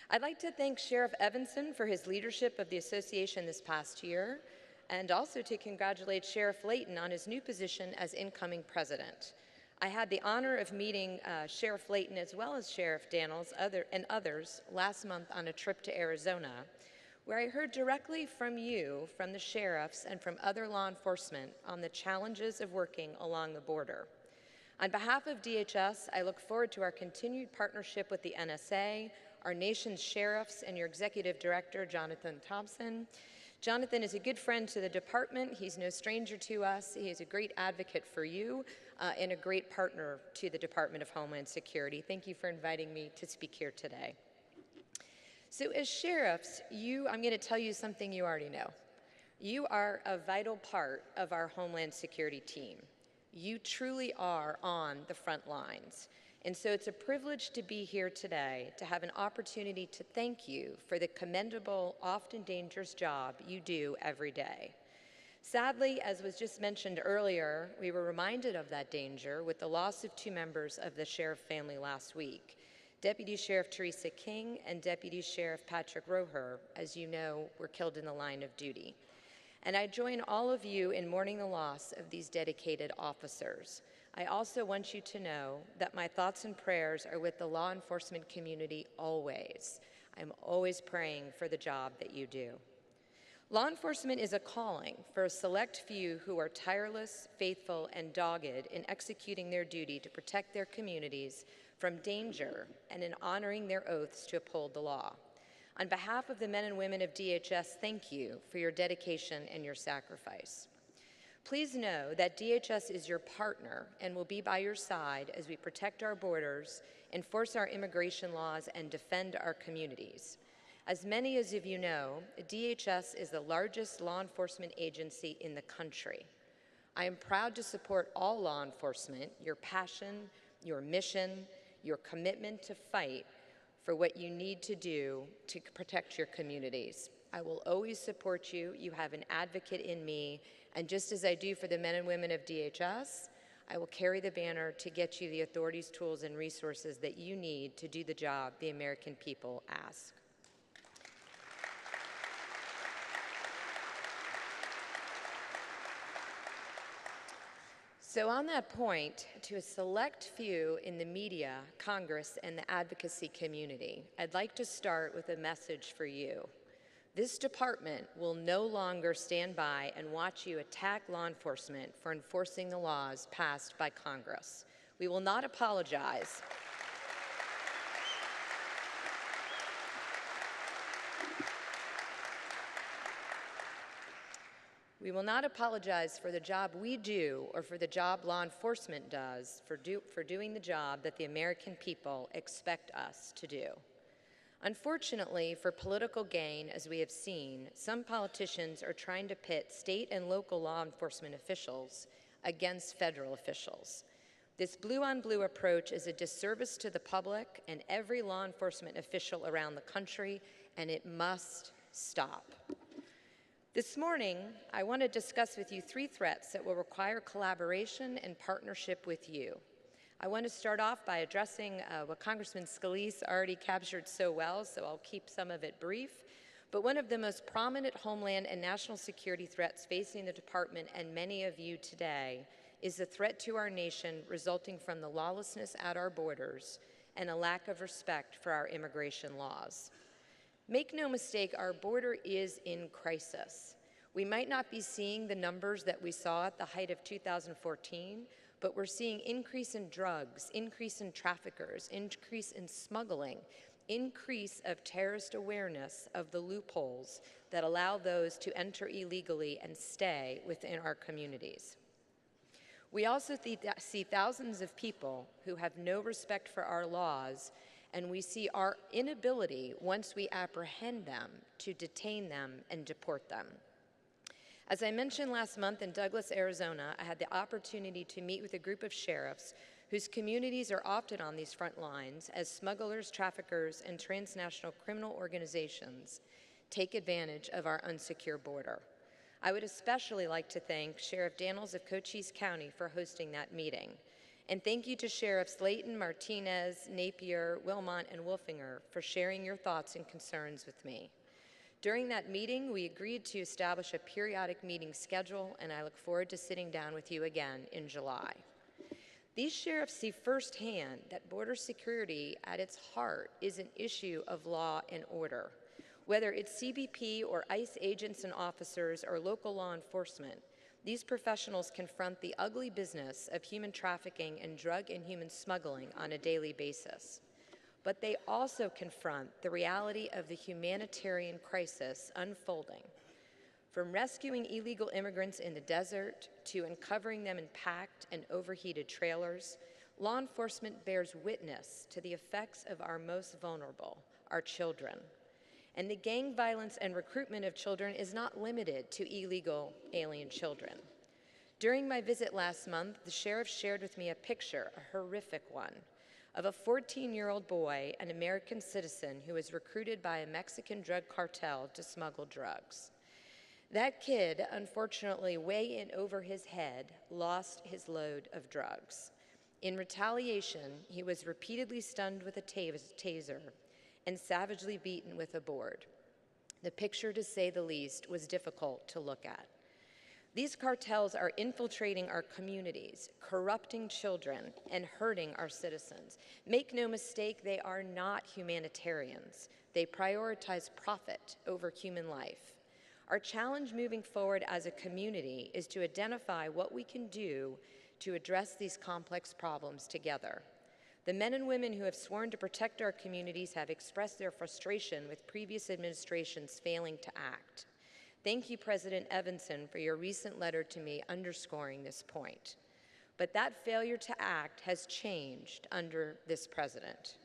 I'd like to thank Sheriff Evanson for his leadership of the association this past year, and also to congratulate Sheriff Layton on his new position as incoming president. I had the honor of meeting Sheriff Layton as well as Sheriff Daniels and others last month on a trip to Arizona, where I heard directly from you, from the sheriffs, and from other law enforcement on the challenges of working along the border. On behalf of DHS, I look forward to our continued partnership with the NSA, our nation's sheriffs, and your executive director, Jonathan Thompson. Jonathan is a good friend to the department. He's no stranger to us. He is a great advocate for you and a great partner to the Department of Homeland Security. Thank you for inviting me to speak here today. So as sheriffs, I'm going to tell you something you already know. You are a vital part of our Homeland Security team. You truly are on the front lines. And so it's a privilege to be here today to have an opportunity to thank you for the commendable, often dangerous job you do every day. Sadly, as was just mentioned earlier, we were reminded of that danger with the loss of 2 members of the Sheriff family last week. Deputy Sheriff Teresa King and Deputy Sheriff Patrick Roher, as you know, were killed in the line of duty. And I join all of you in mourning the loss of these dedicated officers. I also want you to know that my thoughts and prayers are with the law enforcement community always. I'm always praying for the job that you do. Law enforcement is a calling for a select few who are tireless, faithful, and dogged in executing their duty to protect their communities from danger and in honoring their oaths to uphold the law. On behalf of the men and women of DHS, thank you for your dedication and your sacrifice. Please know that DHS is your partner and will be by your side as we protect our borders, enforce our immigration laws, and defend our communities. As many of you know, DHS is the largest law enforcement agency in the country. I am proud to support all law enforcement, your passion, your mission, your commitment to fight for what you need to do to protect your communities. I will always support you. You have an advocate in me. And just as I do for the men and women of DHS, I will carry the banner to get you the authorities, tools, and resources that you need to do the job the American people ask. So on that point, to a select few in the media, Congress, and the advocacy community, I'd like to start with a message for you. This department will no longer stand by and watch you attack law enforcement for enforcing the laws passed by Congress. We will not apologize. We will not apologize for the job we do or for the job law enforcement does for doing the job that the American people expect us to do. Unfortunately, for political gain, as we have seen, some politicians are trying to pit state and local law enforcement officials against federal officials. This blue-on-blue approach is a disservice to the public and every law enforcement official around the country, and it must stop. This morning, I want to discuss with you 3 threats that will require collaboration and partnership with you. I want to start off by addressing what Congressman Scalise already captured so well, so I'll keep some of it brief. But one of the most prominent homeland and national security threats facing the department and many of you today is the threat to our nation resulting from the lawlessness at our borders and a lack of respect for our immigration laws. Make no mistake, our border is in crisis. We might not be seeing the numbers that we saw at the height of 2014, but we're seeing increase in drugs, increase in traffickers, increase in smuggling, increase of terrorist awareness of the loopholes that allow those to enter illegally and stay within our communities. We also see thousands of people who have no respect for our laws, and we see our inability, once we apprehend them, to detain them and deport them. As I mentioned last month in Douglas, Arizona, I had the opportunity to meet with a group of sheriffs whose communities are often on these front lines as smugglers, traffickers, and transnational criminal organizations take advantage of our unsecure border. I would especially like to thank Sheriff Daniels of Cochise County for hosting that meeting. And thank you to Sheriffs Layton, Martinez, Napier, Wilmot, and Wolfinger for sharing your thoughts and concerns with me. During that meeting, we agreed to establish a periodic meeting schedule, and I look forward to sitting down with you again in July. These sheriffs see firsthand that border security at its heart is an issue of law and order. Whether it's CBP or ICE agents and officers or local law enforcement, these professionals confront the ugly business of human trafficking and drug and human smuggling on a daily basis. But they also confront the reality of the humanitarian crisis unfolding. From rescuing illegal immigrants in the desert to uncovering them in packed and overheated trailers, law enforcement bears witness to the effects of our most vulnerable, our children. And the gang violence and recruitment of children is not limited to illegal alien children. During my visit last month, the sheriff shared with me a picture, a horrific one, of a 14-year-old boy, an American citizen, who was recruited by a Mexican drug cartel to smuggle drugs. That kid, unfortunately, way in over his head, lost his load of drugs. In retaliation, he was repeatedly stunned with a taser and savagely beaten with a board. The picture, to say the least, was difficult to look at. These cartels are infiltrating our communities, corrupting children, and hurting our citizens. Make no mistake, they are not humanitarians. They prioritize profit over human life. Our challenge moving forward as a community is to identify what we can do to address these complex problems together. The men and women who have sworn to protect our communities have expressed their frustration with previous administrations failing to act. Thank you, President Evanson, for your recent letter to me underscoring this point. But that failure to act has changed under this president.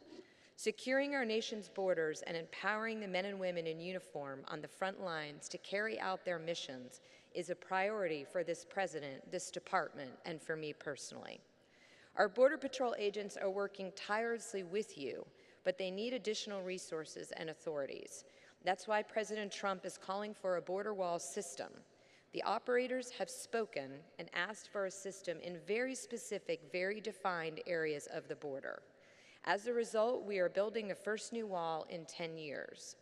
Securing our nation's borders and empowering the men and women in uniform on the front lines to carry out their missions is a priority for this president, this department, and for me personally. Our Border Patrol agents are working tirelessly with you, but they need additional resources and authorities. That's why President Trump is calling for a border wall system. The operators have spoken and asked for a system in very specific, very defined areas of the border. As a result, we are building the first new wall in 10 years.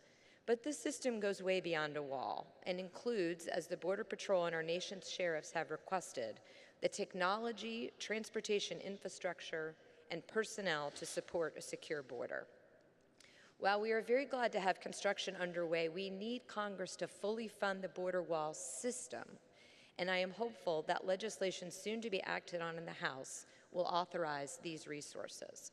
But this system goes way beyond a wall and includes, as the Border Patrol and our nation's sheriffs have requested, the technology, transportation infrastructure, and personnel to support a secure border. While we are very glad to have construction underway, we need Congress to fully fund the border wall system, and I am hopeful that legislation soon to be acted on in the House will authorize these resources.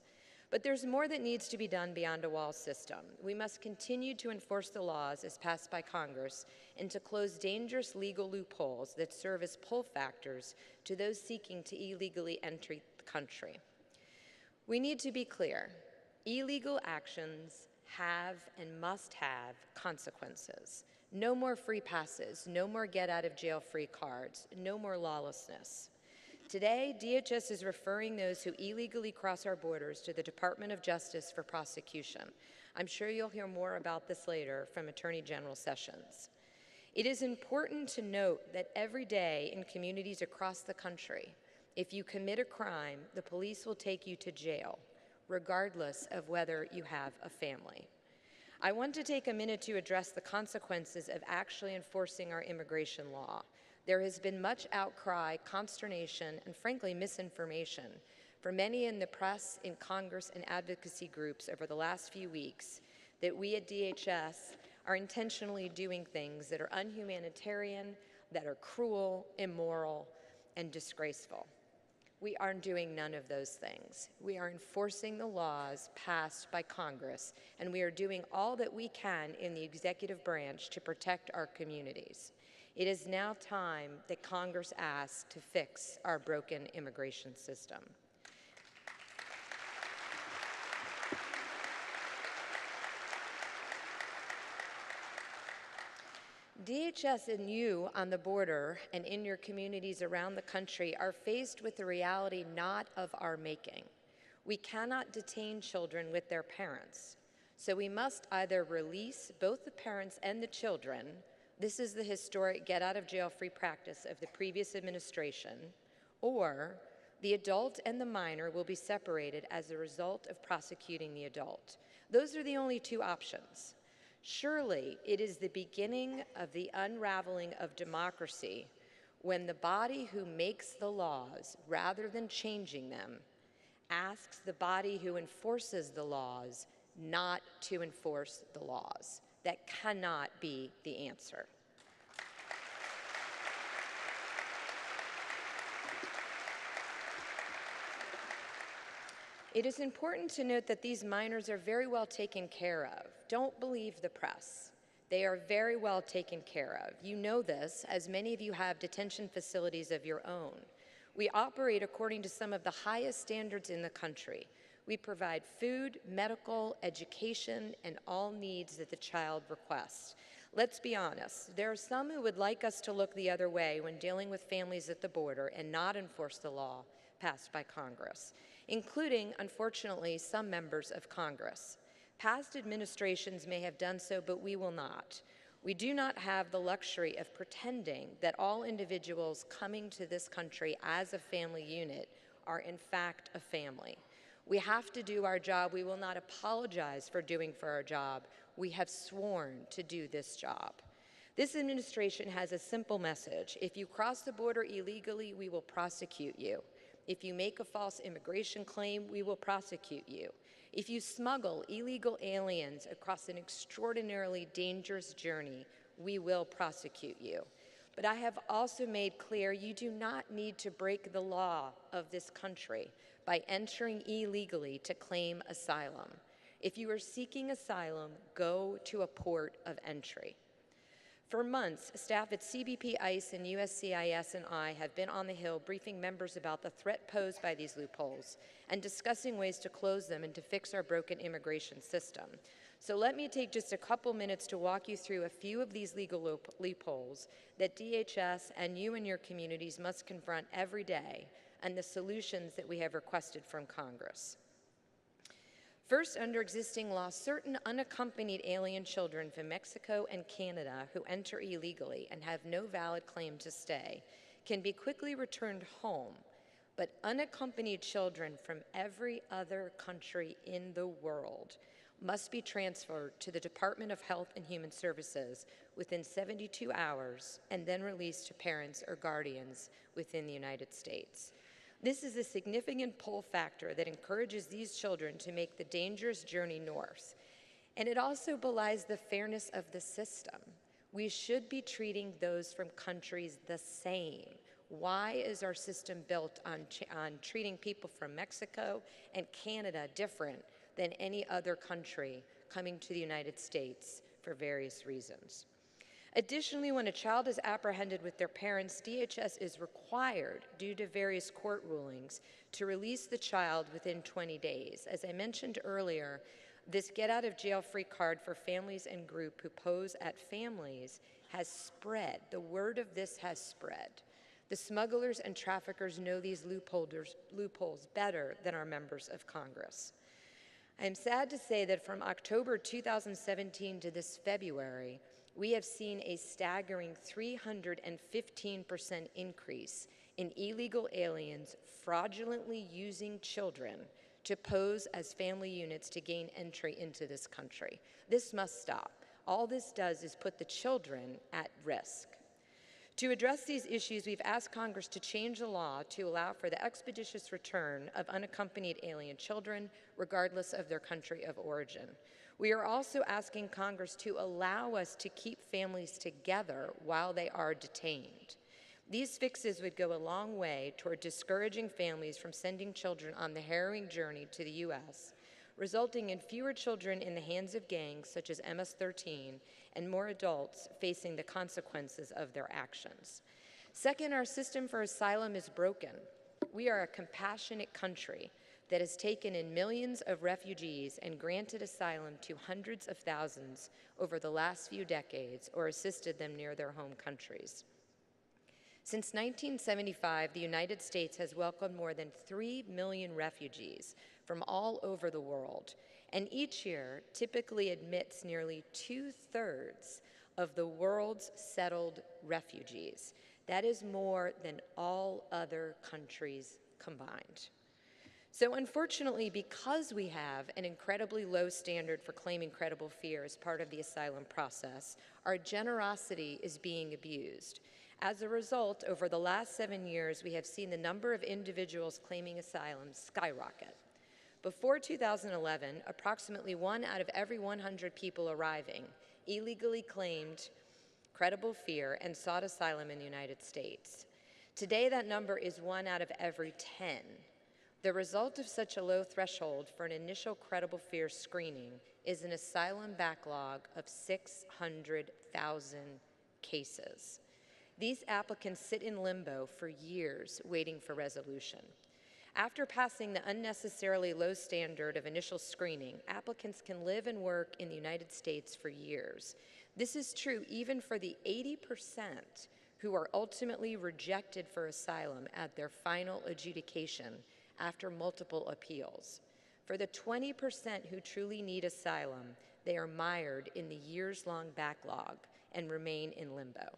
But there's more that needs to be done beyond a wall system. We must continue to enforce the laws as passed by Congress and to close dangerous legal loopholes that serve as pull factors to those seeking to illegally enter the country. We need to be clear. Illegal actions have and must have consequences. No more free passes, no more get-out-of-jail-free cards, no more lawlessness. Today, DHS is referring those who illegally cross our borders to the Department of Justice for prosecution. I'm sure you'll hear more about this later from Attorney General Sessions. It is important to note that every day in communities across the country, if you commit a crime, the police will take you to jail, regardless of whether you have a family. I want to take a minute to address the consequences of actually enforcing our immigration law. There has been much outcry, consternation, and frankly, misinformation for many in the press, in Congress, and advocacy groups over the last few weeks that we at DHS are intentionally doing things that are unhumanitarian, that are cruel, immoral, and disgraceful. We are doing none of those things. We are enforcing the laws passed by Congress, and we are doing all that we can in the executive branch to protect our communities. It is now time that Congress asks to fix our broken immigration system. DHS and you on the border and in your communities around the country are faced with the reality not of our making. We cannot detain children with their parents, so we must either release both the parents and the children. This is the historic get-out-of-jail-free practice of the previous administration, or the adult and the minor will be separated as a result of prosecuting the adult. Those are the only two options. Surely it is the beginning of the unraveling of democracy when the body who makes the laws, rather than changing them, asks the body who enforces the laws not to enforce the laws. That cannot be the answer. It is important to note that these minors are very well taken care of. Don't believe the press. They are very well taken care of. You know this, as many of you have detention facilities of your own. We operate according to some of the highest standards in the country. We provide food, medical, education, and all needs that the child requests. Let's be honest, there are some who would like us to look the other way when dealing with families at the border and not enforce the law passed by Congress, including, unfortunately, some members of Congress. Past administrations may have done so, but we will not. We do not have the luxury of pretending that all individuals coming to this country as a family unit are in fact a family. We have to do our job. We will not apologize for doing for our job. We have sworn to do this job. This administration has a simple message. If you cross the border illegally, we will prosecute you. If you make a false immigration claim, we will prosecute you. If you smuggle illegal aliens across an extraordinarily dangerous journey, we will prosecute you. But I have also made clear you do not need to break the law of this country by entering illegally to claim asylum. If you are seeking asylum, go to a port of entry. For months, staff at CBP, ICE, and USCIS and I have been on the Hill briefing members about the threat posed by these loopholes and discussing ways to close them and to fix our broken immigration system. So let me take just a couple minutes to walk you through a few of these legal loopholes that DHS and you and your communities must confront every day, and the solutions that we have requested from Congress. First, under existing law, certain unaccompanied alien children from Mexico and Canada who enter illegally and have no valid claim to stay can be quickly returned home, but unaccompanied children from every other country in the world must be transferred to the Department of Health and Human Services within 72 hours and then released to parents or guardians within the United States. This is a significant pull factor that encourages these children to make the dangerous journey north. And it also belies the fairness of the system. We should be treating those from countries the same. Why is our system built on treating people from Mexico and Canada different than any other country coming to the United States for various reasons? Additionally, when a child is apprehended with their parents, DHS is required, due to various court rulings, to release the child within 20 days. As I mentioned earlier, this get-out-of-jail-free card for families and groups who pose at families has spread. The word of this has spread. The smugglers and traffickers know these loopholes better than our members of Congress. I am sad to say that from October 2017 to this February, we have seen a staggering 315% increase in illegal aliens fraudulently using children to pose as family units to gain entry into this country. This must stop. All this does is put the children at risk. To address these issues, we've asked Congress to change the law to allow for the expeditious return of unaccompanied alien children, regardless of their country of origin. We are also asking Congress to allow us to keep families together while they are detained. These fixes would go a long way toward discouraging families from sending children on the harrowing journey to the U.S., resulting in fewer children in the hands of gangs such as MS-13 and more adults facing the consequences of their actions. Second, our system for asylum is broken. We are a compassionate country that has taken in millions of refugees and granted asylum to hundreds of thousands over the last few decades or assisted them near their home countries. Since 1975, the United States has welcomed more than 3 million refugees from all over the world, and each year typically admits nearly 2/3 of the world's settled refugees. That is more than all other countries combined. So unfortunately, because we have an incredibly low standard for claiming credible fear as part of the asylum process, our generosity is being abused. As a result, over the last 7 years, we have seen the number of individuals claiming asylum skyrocket. Before 2011, approximately 1 out of every 100 people arriving illegally claimed credible fear and sought asylum in the United States. Today, that number is 1 out of every 10. The result of such a low threshold for an initial credible fear screening is an asylum backlog of 600,000 cases. These applicants sit in limbo for years waiting for resolution. After passing the unnecessarily low standard of initial screening, applicants can live and work in the United States for years. This is true even for the 80% who are ultimately rejected for asylum at their final adjudication after multiple appeals. For the 20% who truly need asylum, they are mired in the years-long backlog and remain in limbo.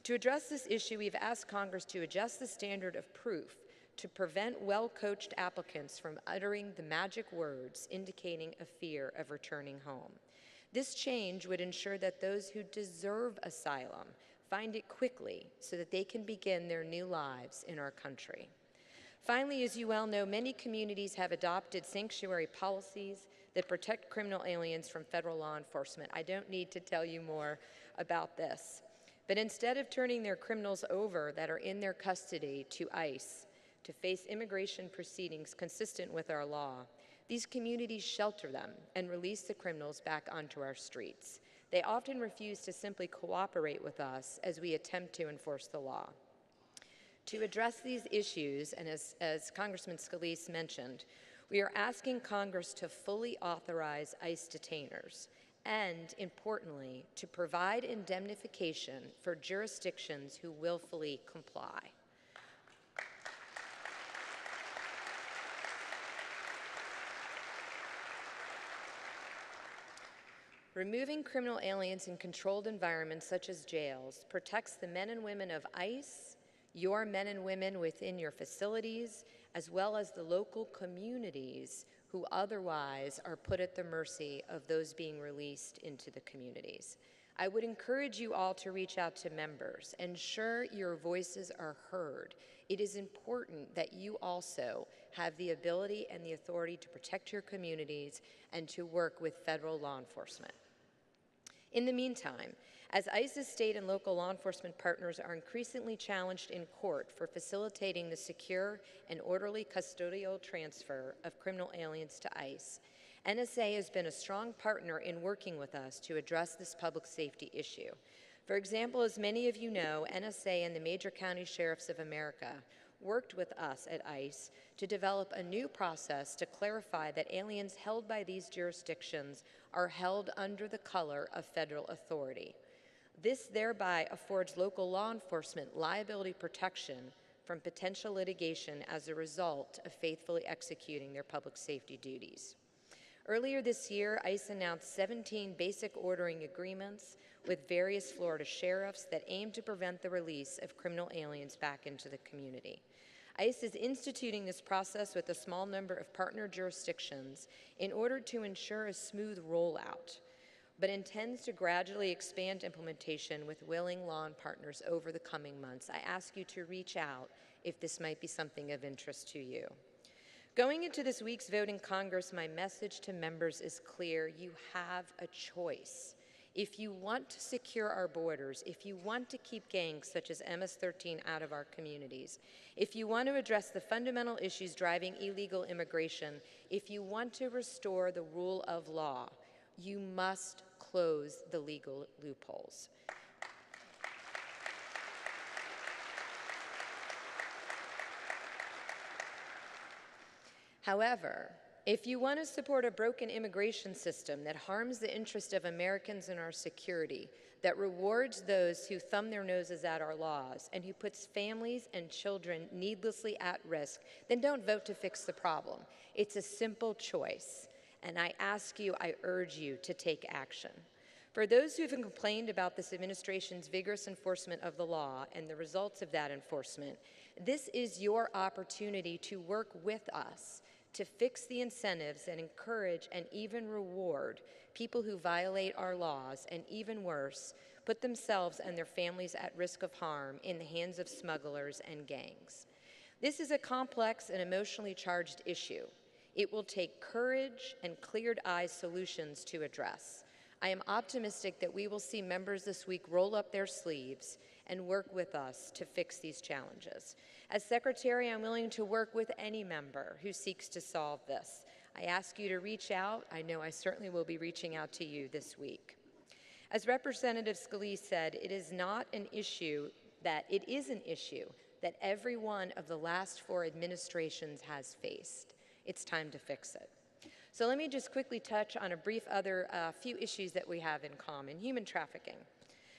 To address this issue, we've asked Congress to adjust the standard of proof to prevent well-coached applicants from uttering the magic words indicating a fear of returning home. This change would ensure that those who deserve asylum find it quickly so that they can begin their new lives in our country. Finally, as you well know, many communities have adopted sanctuary policies that protect criminal aliens from federal law enforcement. I don't need to tell you more about this. But instead of turning their criminals over that are in their custody to ICE to face immigration proceedings consistent with our law, these communities shelter them and release the criminals back onto our streets. They often refuse to simply cooperate with us as we attempt to enforce the law. To address these issues, and as Congressman Scalise mentioned, we are asking Congress to fully authorize ICE detainers and, importantly, to provide indemnification for jurisdictions who willfully comply. Removing criminal aliens in controlled environments such as jails protects the men and women of ICE, your men and women within your facilities, as well as the local communities who otherwise are put at the mercy of those being released into the communities. I would encourage you all to reach out to members. Ensure your voices are heard. It is important that you also have the ability and the authority to protect your communities and to work with federal law enforcement. In the meantime, as ICE's state and local law enforcement partners are increasingly challenged in court for facilitating the secure and orderly custodial transfer of criminal aliens to ICE, NSA has been a strong partner in working with us to address this public safety issue. For example, as many of you know, NSA and the major county sheriffs of America worked with us at ICE to develop a new process to clarify that aliens held by these jurisdictions are held under the color of federal authority. This thereby affords local law enforcement liability protection from potential litigation as a result of faithfully executing their public safety duties. Earlier this year, ICE announced 17 basic ordering agreements with various Florida sheriffs that aim to prevent the release of criminal aliens back into the community. ICE is instituting this process with a small number of partner jurisdictions in order to ensure a smooth rollout, but intends to gradually expand implementation with willing law and partners over the coming months. I ask you to reach out if this might be something of interest to you. Going into this week's vote in Congress, my message to members is clear. You have a choice. If you want to secure our borders, if you want to keep gangs such as MS-13 out of our communities, if you want to address the fundamental issues driving illegal immigration, if you want to restore the rule of law, you must close the legal loopholes. However, if you want to support a broken immigration system that harms the interest of Americans and our security, that rewards those who thumb their noses at our laws, and who puts families and children needlessly at risk, then don't vote to fix the problem. It's a simple choice, and I ask you, I urge you to take action. For those who have complained about this administration's vigorous enforcement of the law and the results of that enforcement, this is your opportunity to work with us to fix the incentives and encourage and even reward people who violate our laws, and even worse, put themselves and their families at risk of harm in the hands of smugglers and gangs. This is a complex and emotionally charged issue. It will take courage and cleared-eye solutions to address. I am optimistic that we will see members this week roll up their sleeves and work with us to fix these challenges. As Secretary, I'm willing to work with any member who seeks to solve this. I ask you to reach out. I know I certainly will be reaching out to you this week. As Representative Scalise said, it is an issue that every one of the last 4 administrations has faced. It's time to fix it. So let me just quickly touch on a brief few issues that we have in common. Human trafficking.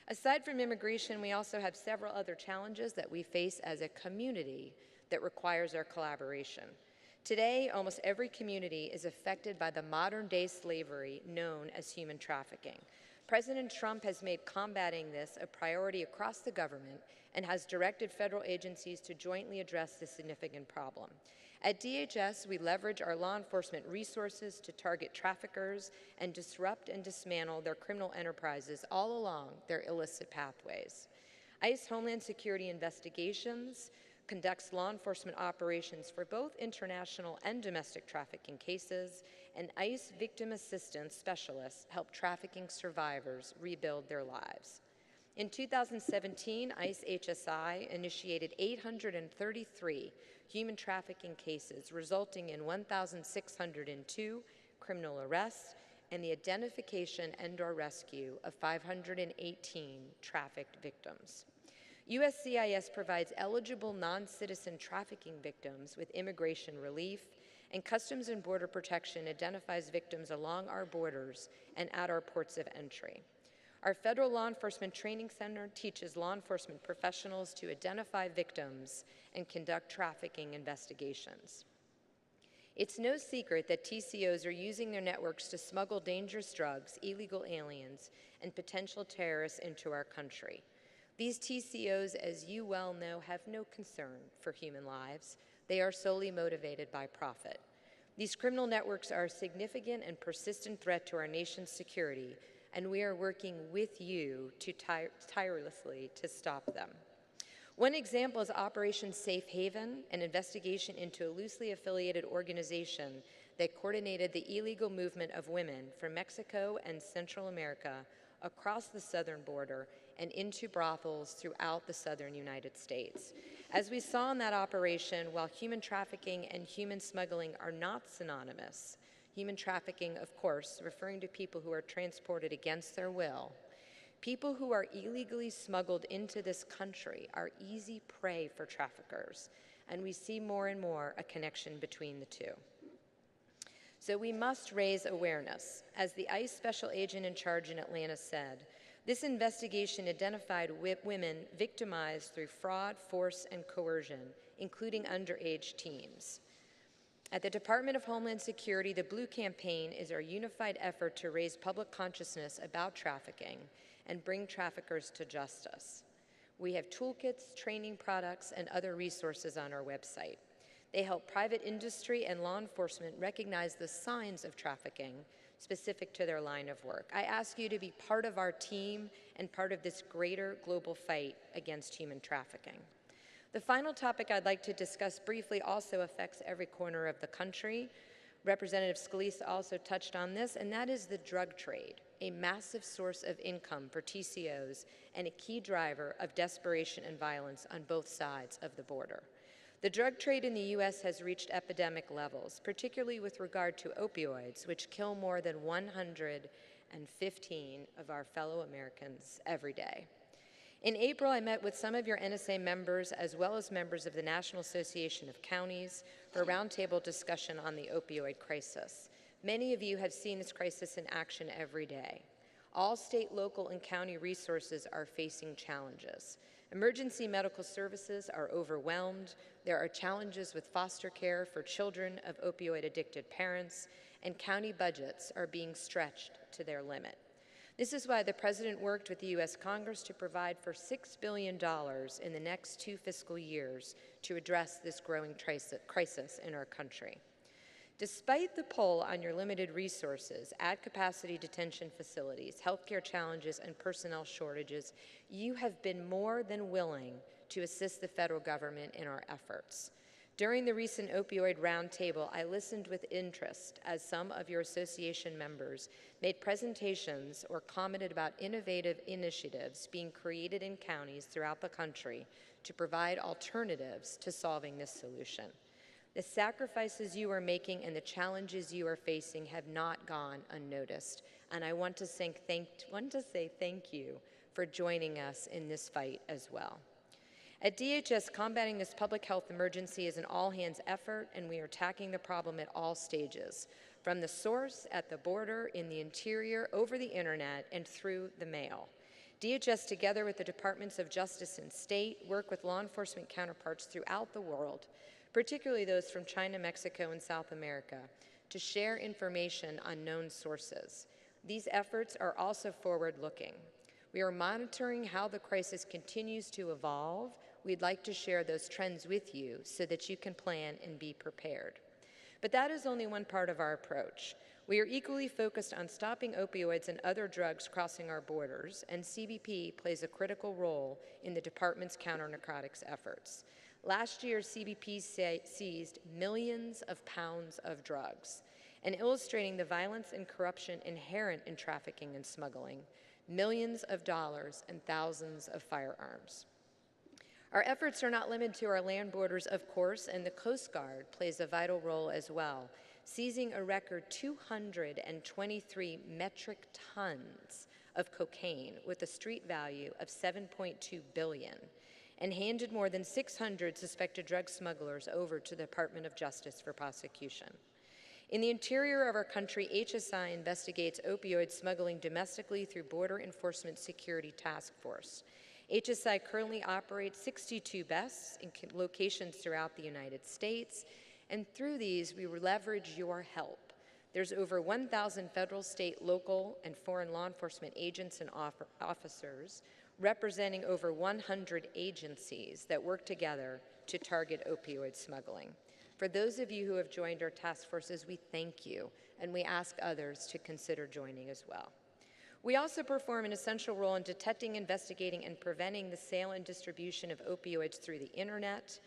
Aside from immigration, we also have several other challenges that we face as a community that requires our collaboration. Today, almost every community is affected by the modern-day slavery known as human trafficking. President Trump has made combating this a priority across the government and has directed federal agencies to jointly address this significant problem. At DHS, we leverage our law enforcement resources to target traffickers and disrupt and dismantle their criminal enterprises all along their illicit pathways. ICE Homeland Security Investigations conducts law enforcement operations for both international and domestic trafficking cases, and ICE victim assistance specialists help trafficking survivors rebuild their lives. In 2017, ICE HSI initiated 833 human trafficking cases, resulting in 1,602 criminal arrests and the identification and/or rescue of 518 trafficked victims. USCIS provides eligible non-citizen trafficking victims with immigration relief, and Customs and Border Protection identifies victims along our borders and at our ports of entry. Our Federal Law Enforcement Training Center teaches law enforcement professionals to identify victims and conduct trafficking investigations. It's no secret that TCOs are using their networks to smuggle dangerous drugs, illegal aliens, and potential terrorists into our country. These TCOs, as you well know, have no concern for human lives. They are solely motivated by profit. These criminal networks are a significant and persistent threat to our nation's security, and we are working with you tirelessly to stop them. One example is Operation Safe Haven, an investigation into a loosely affiliated organization that coordinated the illegal movement of women from Mexico and Central America across the southern border and into brothels throughout the southern United States. As we saw in that operation, while human trafficking and human smuggling are not synonymous, human trafficking, of course, referring to people who are transported against their will, people who are illegally smuggled into this country are easy prey for traffickers, and we see more and more a connection between the two. So we must raise awareness. As the ICE special agent in charge in Atlanta said, this investigation identified women victimized through fraud, force, and coercion, including underage teens. At the Department of Homeland Security, the Blue Campaign is our unified effort to raise public consciousness about trafficking and bring traffickers to justice. We have toolkits, training products, and other resources on our website. They help private industry and law enforcement recognize the signs of trafficking specific to their line of work. I ask you to be part of our team and part of this greater global fight against human trafficking. The final topic I'd like to discuss briefly also affects every corner of the country. Representative Scalise also touched on this, and that is the drug trade, a massive source of income for TCOs and a key driver of desperation and violence on both sides of the border. The drug trade in the U.S. has reached epidemic levels, particularly with regard to opioids, which kill more than 115 of our fellow Americans every day. In April, I met with some of your NSA members as well as members of the National Association of Counties for a roundtable discussion on the opioid crisis. Many of you have seen this crisis in action every day. All state, local, and county resources are facing challenges. Emergency medical services are overwhelmed. There are challenges with foster care for children of opioid-addicted parents, and county budgets are being stretched to their limit. This is why the President worked with the U.S. Congress to provide for $6 billion in the next 2 fiscal years to address this growing crisis in our country. Despite the pull on your limited resources, at-capacity detention facilities, healthcare challenges, and personnel shortages, you have been more than willing to assist the federal government in our efforts. During the recent opioid roundtable, I listened with interest as some of your association members made presentations or commented about innovative initiatives being created in counties throughout the country to provide alternatives to solving this solution. The sacrifices you are making and the challenges you are facing have not gone unnoticed, and I want to say thank you for joining us in this fight as well. At DHS, combating this public health emergency is an all-hands effort, and we are tackling the problem at all stages, from the source, at the border, in the interior, over the internet, and through the mail. DHS, together with the Departments of Justice and State, work with law enforcement counterparts throughout the world, particularly those from China, Mexico, and South America, to share information on known sources. These efforts are also forward-looking. We are monitoring how the crisis continues to evolve. We'd like to share those trends with you so that you can plan and be prepared. But that is only one part of our approach. We are equally focused on stopping opioids and other drugs crossing our borders, and CBP plays a critical role in the department's counter-narcotics efforts. Last year, CBP seized millions of pounds of drugs, and illustrating the violence and corruption inherent in trafficking and smuggling, millions of dollars and thousands of firearms. Our efforts are not limited to our land borders, of course, and the Coast Guard plays a vital role as well, seizing a record 223 metric tons of cocaine with a street value of $7.2 billion, and handed more than 600 suspected drug smugglers over to the Department of Justice for prosecution. In the interior of our country, HSI investigates opioid smuggling domestically through Border Enforcement Security Task Force. HSI currently operates 62 BESTs in locations throughout the United States, and through these, we leverage your help. There's over 1,000 federal, state, local, and foreign law enforcement agents and officers representing over 100 agencies that work together to target opioid smuggling. For those of you who have joined our task forces, we thank you, and we ask others to consider joining as well. We also perform an essential role in detecting, investigating, and preventing the sale and distribution of opioids through the internet.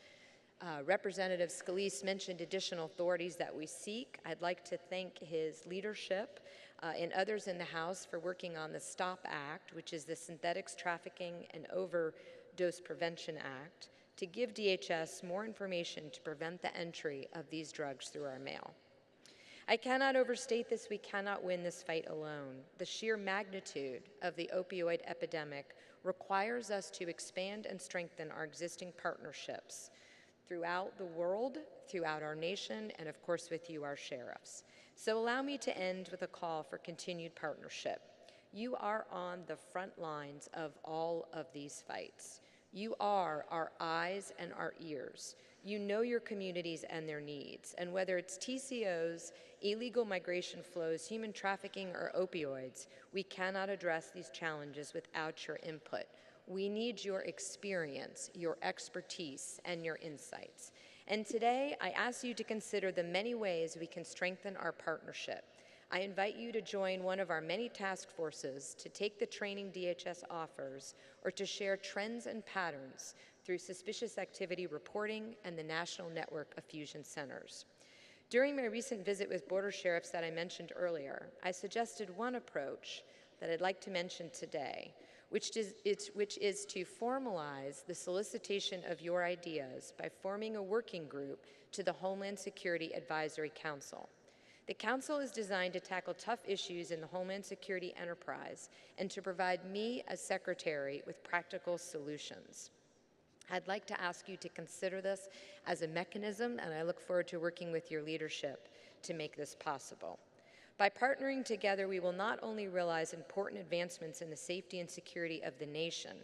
Representative Scalise mentioned additional authorities that we seek. I'd like to thank his leadership and others in the House for working on the STOP Act, which is the Synthetics Trafficking and Overdose Prevention Act, to give DHS more information to prevent the entry of these drugs through our mail. I cannot overstate this. We cannot win this fight alone. The sheer magnitude of the opioid epidemic requires us to expand and strengthen our existing partnerships throughout the world, throughout our nation, and of course with you, our sheriffs. So allow me to end with a call for continued partnership. You are on the front lines of all of these fights. You are our eyes and our ears. You know your communities and their needs. And whether it's TCOs, illegal migration flows, human trafficking, or opioids, we cannot address these challenges without your input. We need your experience, your expertise, and your insights. And today, I ask you to consider the many ways we can strengthen our partnership. I invite you to join one of our many task forces to take the training DHS offers or to share trends and patterns through suspicious activity reporting and the National Network of Fusion Centers. During my recent visit with border sheriffs that I mentioned earlier, I suggested one approach that I'd like to mention today, which is to formalize the solicitation of your ideas by forming a working group to the Homeland Security Advisory Council. The Council is designed to tackle tough issues in the Homeland Security enterprise and to provide me as Secretary with practical solutions. I'd like to ask you to consider this as a mechanism, and I look forward to working with your leadership to make this possible. By partnering together, we will not only realize important advancements in the safety and security of the nation,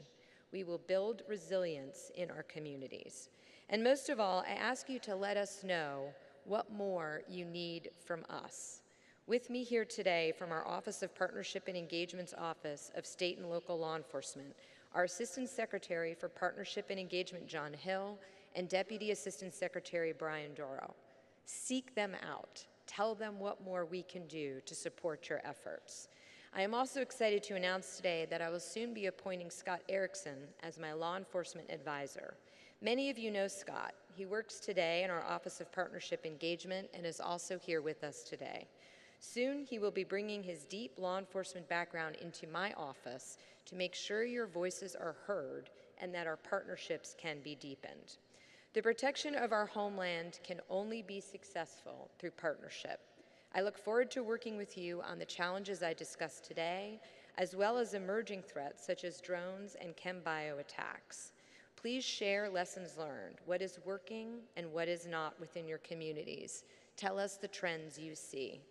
we will build resilience in our communities. And most of all, I ask you to let us know what more you need from us. With me here today from our Office of Partnership and Engagement's Office of State and Local Law Enforcement, our Assistant Secretary for Partnership and Engagement, John Hill, and Deputy Assistant Secretary, Brian Doro. Seek them out. Tell them what more we can do to support your efforts. I am also excited to announce today that I will soon be appointing Scott Erickson as my law enforcement advisor. Many of you know Scott. He works today in our Office of Partnership Engagement and is also here with us today. Soon, he will be bringing his deep law enforcement background into my office to make sure your voices are heard and that our partnerships can be deepened. The protection of our homeland can only be successful through partnership. I look forward to working with you on the challenges I discussed today, as well as emerging threats such as drones and chem-bio attacks. Please share lessons learned, what is working and what is not within your communities. Tell us the trends you see.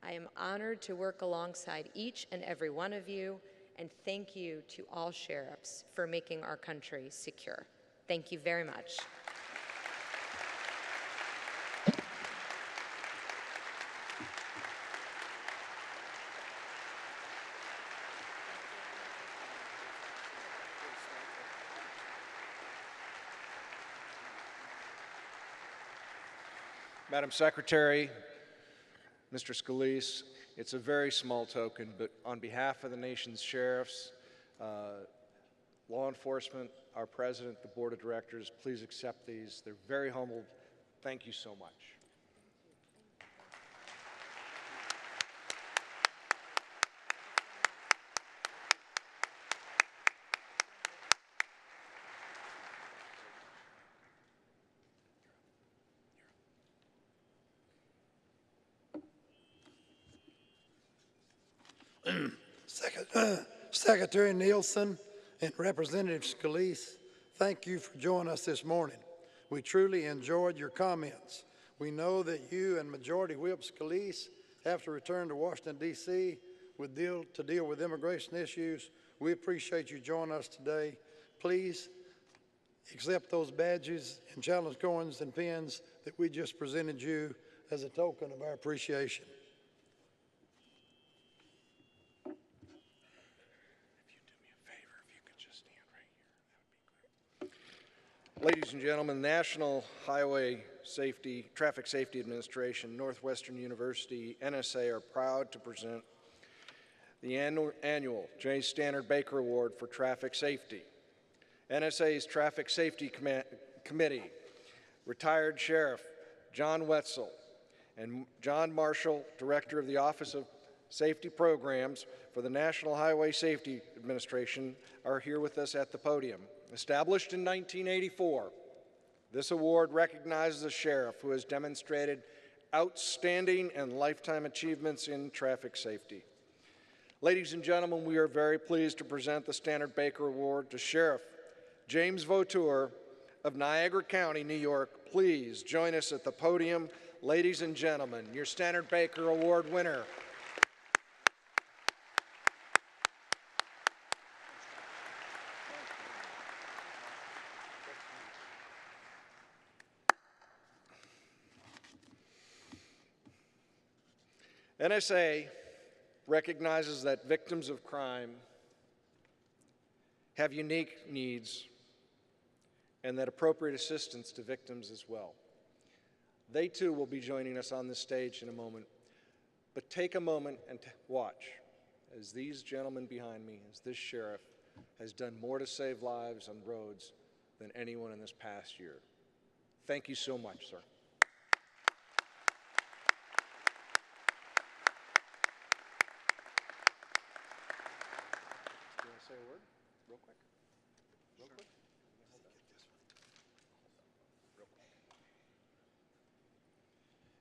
I am honored to work alongside each and every one of you, and thank you to all sheriffs for making our country secure. Thank you very much. Madam Secretary, Mr. Scalise, it's a very small token, but on behalf of the nation's sheriffs, law enforcement, our president, the board of directors, please accept these. They're very humbled. Thank you so much. Secretary Nielsen and Representative Scalise, thank you for joining us this morning. We truly enjoyed your comments. We know that you and Majority Whip Scalise have to return to Washington, D.C. to deal with immigration issues. We appreciate you joining us today. Please accept those badges and challenge coins and pins that we just presented you as a token of our appreciation. Ladies and gentlemen, National Highway Safety, Traffic Safety Administration, Northwestern University, NSA are proud to present the annual J. Stannard Baker Award for Traffic Safety. NSA's Traffic Safety Committee, retired Sheriff John Wetzel and John Marshall, Director of the Office of Safety Programs for the National Highway Safety Administration, are here with us at the podium. Established in 1984, this award recognizes a sheriff who has demonstrated outstanding and lifetime achievements in traffic safety. Ladies and gentlemen, we are very pleased to present the Stannard Baker Award to Sheriff James Vautour of Niagara County, New York. Please join us at the podium. Ladies and gentlemen, your Stannard Baker Award winner. NSA recognizes that victims of crime have unique needs and that appropriate assistance to victims as well. They too will be joining us on this stage in a moment, but take a moment and watch as these gentlemen behind me, as this sheriff has done more to save lives on roads than anyone in this past year. Thank you so much, sir. Say a word real quick? Real quick?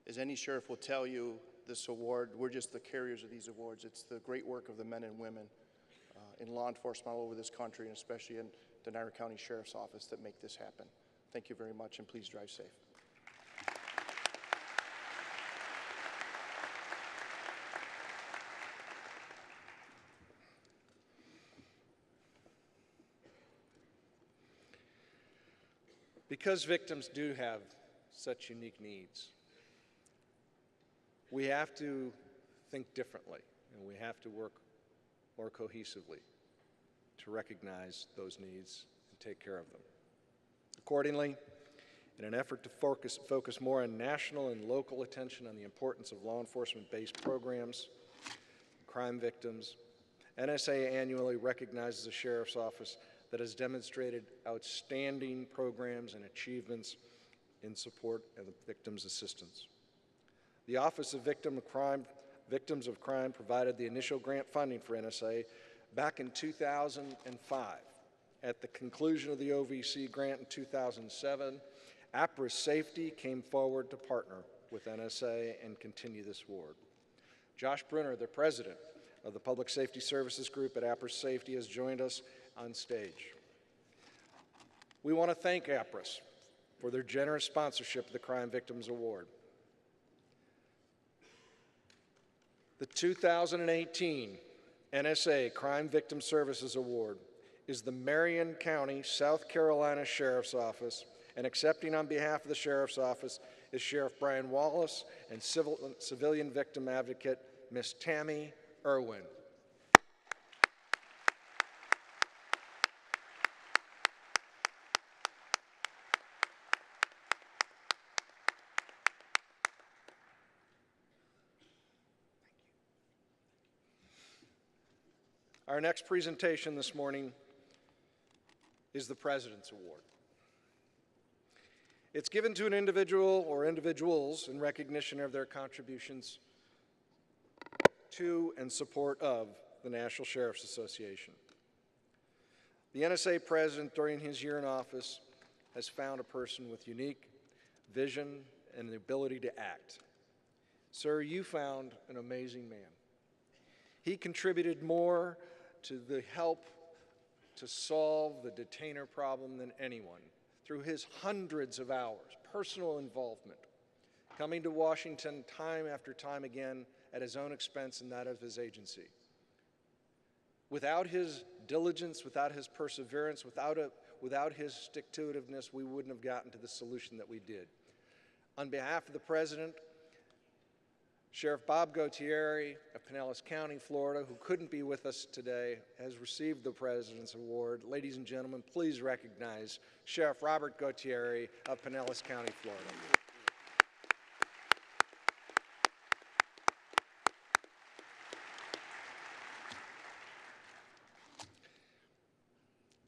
As any sheriff will tell you, this award, we're just the carriers of these awards. It's the great work of the men and women in law enforcement all over this country, and especially in the Niagara County Sheriff's Office, that make this happen. Thank you very much, and please drive safe. Because victims do have such unique needs, we have to think differently, and we have to work more cohesively to recognize those needs and take care of them. Accordingly, in an effort to focus more on national and local attention on the importance of law enforcement-based programs, crime victims, NSA annually recognizes a sheriff's office that has demonstrated outstanding programs and achievements in support of the victims' assistance. The Office of Victims of Crime provided the initial grant funding for NSA back in 2005. At the conclusion of the OVC grant in 2007, APRA Safety came forward to partner with NSA and continue this award. Josh Brunner, the president of the Public Safety Services Group at APRA Safety, has joined us on stage. We want to thank APRA for their generous sponsorship of the Crime Victims Award. The 2018 NSA Crime Victim Services Award is the Marion County, South Carolina Sheriff's Office, and accepting on behalf of the Sheriff's Office is Sheriff Brian Wallace and civilian victim advocate Miss Tammy Irwin. Our next presentation this morning is the President's Award. It's given to an individual or individuals in recognition of their contributions to and support of the National Sheriff's Association. The NSA president, during his year in office, has found a person with unique vision and the ability to act. Sir, you found an amazing man. He contributed more to the help to solve the detainer problem than anyone through his hundreds of hours, personal involvement, coming to Washington time after time again at his own expense and that of his agency. Without his diligence, without his perseverance, without his stick-to-itiveness, we wouldn't have gotten to the solution that we did. On behalf of the President, Sheriff Bob Gautieri of Pinellas County, Florida, who couldn't be with us today, has received the President's Award. Ladies and gentlemen, please recognize Sheriff Robert Gautieri of Pinellas County, Florida.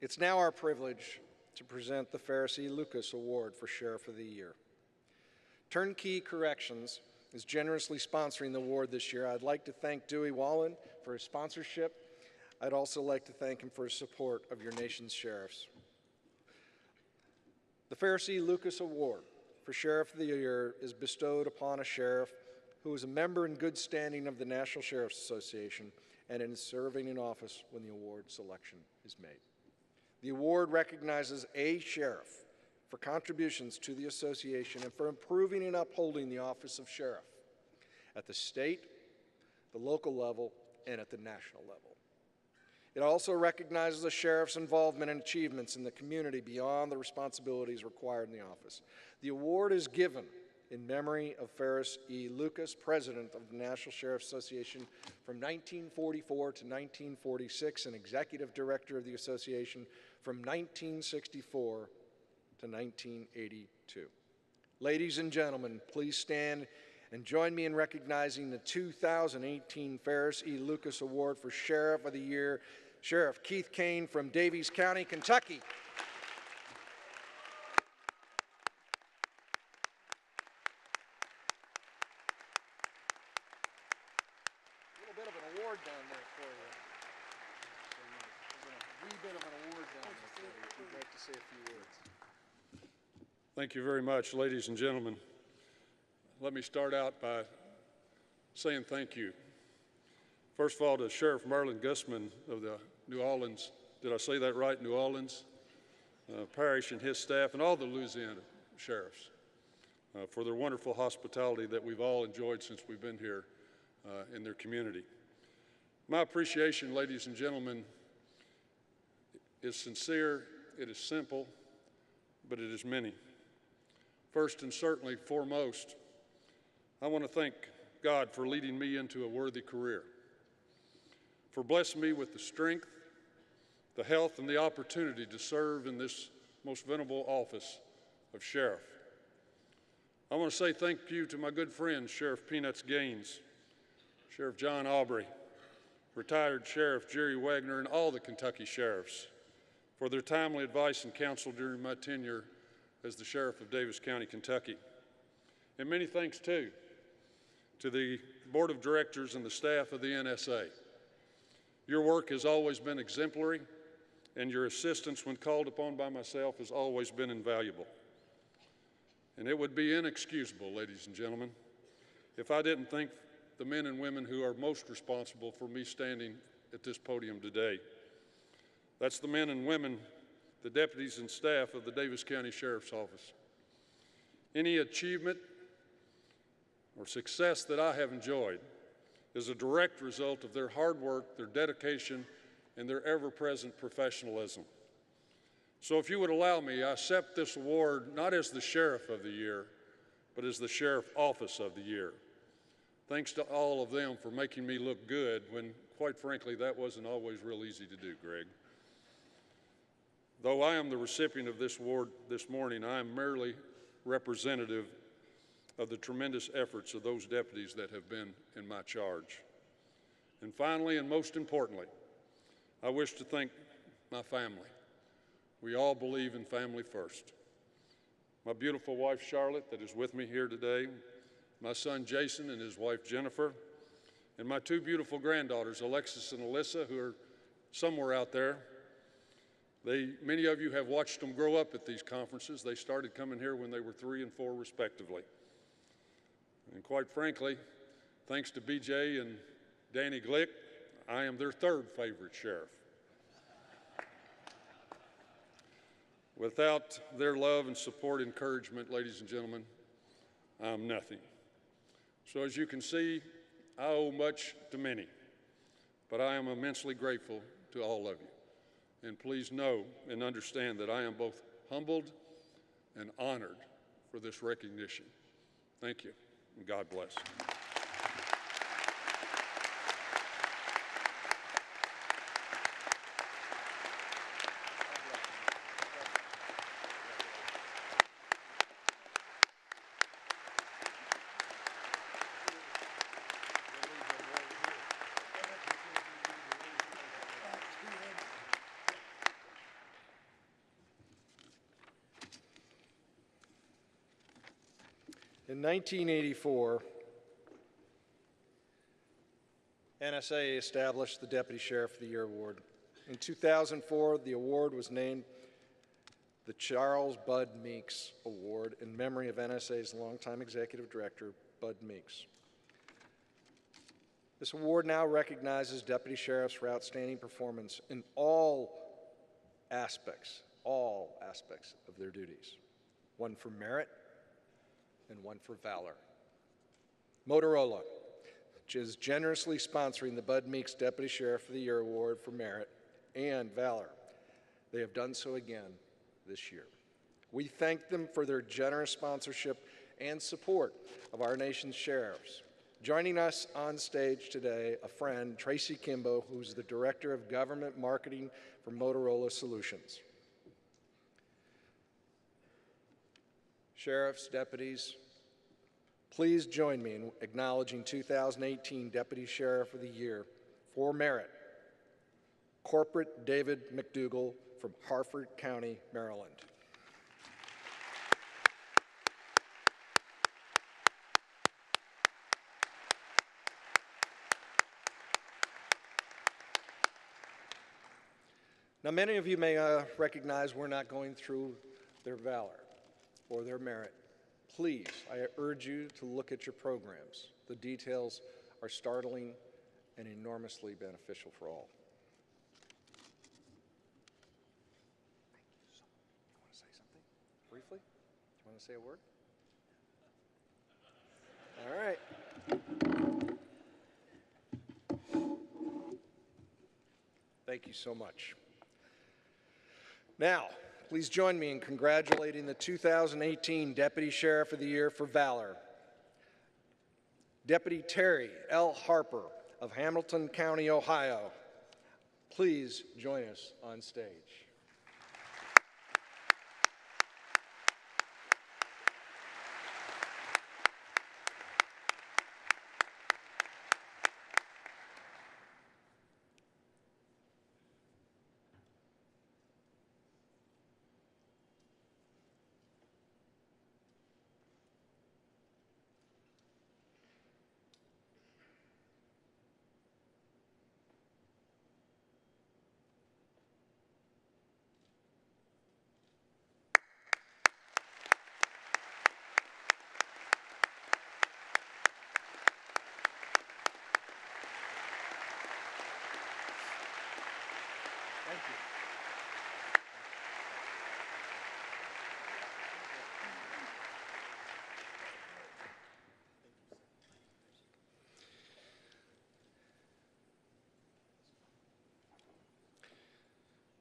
It's now our privilege to present the Ferris E. Lucas Award for Sheriff of the Year. Turnkey Corrections is generously sponsoring the award this year. I'd like to thank Dewey Wallen for his sponsorship. I'd also like to thank him for his support of your nation's sheriffs. The Ferris E. Lucas Award for Sheriff of the Year is bestowed upon a sheriff who is a member in good standing of the National Sheriff's Association and is serving in office when the award selection is made. The award recognizes a sheriff for contributions to the association and for improving and upholding the office of sheriff at the state, the local level, and at the national level. It also recognizes the sheriff's involvement and achievements in the community beyond the responsibilities required in the office. The award is given in memory of Ferris E. Lucas, president of the National Sheriff's Association from 1944 to 1946 and executive director of the association from 1964 to 1982. Ladies and gentlemen, please stand and join me in recognizing the 2018 Ferris E. Lucas Award for Sheriff of the Year, Sheriff Keith Kane from Davies County, Kentucky. A little bit of an award down there for you. A wee bit of an award down there for you. If you'd like to say a few words. Thank you very much, ladies and gentlemen. Let me start out by saying thank you. First of all, to Sheriff Merlin Gusman of the New Orleans, did I say that right, New Orleans Parish, and his staff, and all the Louisiana sheriffs for their wonderful hospitality that we've all enjoyed since we've been here in their community. My appreciation, ladies and gentlemen, is sincere, it is simple, but it is many. First and certainly foremost, I want to thank God for leading me into a worthy career, for blessing me with the strength, the health, and the opportunity to serve in this most venerable office of sheriff. I want to say thank you to my good friend, Sheriff Peanuts Gaines, Sheriff John Aubrey, retired Sheriff Jerry Wagner, and all the Kentucky sheriffs for their timely advice and counsel during my tenure as the Sheriff of Davis County, Kentucky. And many thanks, too, to the Board of Directors and the staff of the NSA. Your work has always been exemplary, and your assistance when called upon by myself has always been invaluable. And it would be inexcusable, ladies and gentlemen, if I didn't thank the men and women who are most responsible for me standing at this podium today. That's the men and women, the deputies and staff of the Davis County Sheriff's Office. Any achievement or success that I have enjoyed is a direct result of their hard work, their dedication, and their ever-present professionalism. So if you would allow me, I accept this award not as the Sheriff of the Year, but as the Sheriff Office of the Year. Thanks to all of them for making me look good when, quite frankly, that wasn't always real easy to do, Greg. Though I am the recipient of this award this morning, I am merely representative of the tremendous efforts of those deputies that have been in my charge. And finally, and most importantly, I wish to thank my family. We all believe in family first. My beautiful wife, Charlotte, that is with me here today, my son, Jason, and his wife, Jennifer, and my two beautiful granddaughters, Alexis and Alyssa, who are somewhere out there. Many of you have watched them grow up at these conferences. They started coming here when they were 3 and 4, respectively. And quite frankly, thanks to BJ and Danny Glick, I am their third favorite sheriff. Without their love and support, encouragement, ladies and gentlemen, I'm nothing. So as you can see, I owe much to many, but I am immensely grateful to all of you. And please know and understand that I am both humbled and honored for this recognition. Thank you, and God bless. In 1984, NSA established the Deputy Sheriff of the Year Award. In 2004, the award was named the Charles Bud Meeks Award in memory of NSA's longtime executive director, Bud Meeks. This award now recognizes deputy sheriffs for outstanding performance in all aspects of their duties. One for merit, and one for valor. Motorola, which is generously sponsoring the Bud Meeks Deputy Sheriff of the Year Award for merit and valor. They have done so again this year. We thank them for their generous sponsorship and support of our nation's sheriffs. Joining us on stage today, a friend, Tracy Kimbo, who's the Director of Government Marketing for Motorola Solutions. Sheriffs, deputies, please join me in acknowledging 2018 Deputy Sheriff of the Year for merit, Corporate David McDougall from Harford County, Maryland. Now, many of you may recognize we're not going through their valor or their merit. Please, I urge you to look at your programs. The details are startling and enormously beneficial for all. You want to say something briefly? Do you want to say a word? All right. Thank you so much. Now, please join me in congratulating the 2018 Deputy Sheriff of the Year for Valor, Deputy Terry L. Harper of Hamilton County, Ohio. Please join us on stage.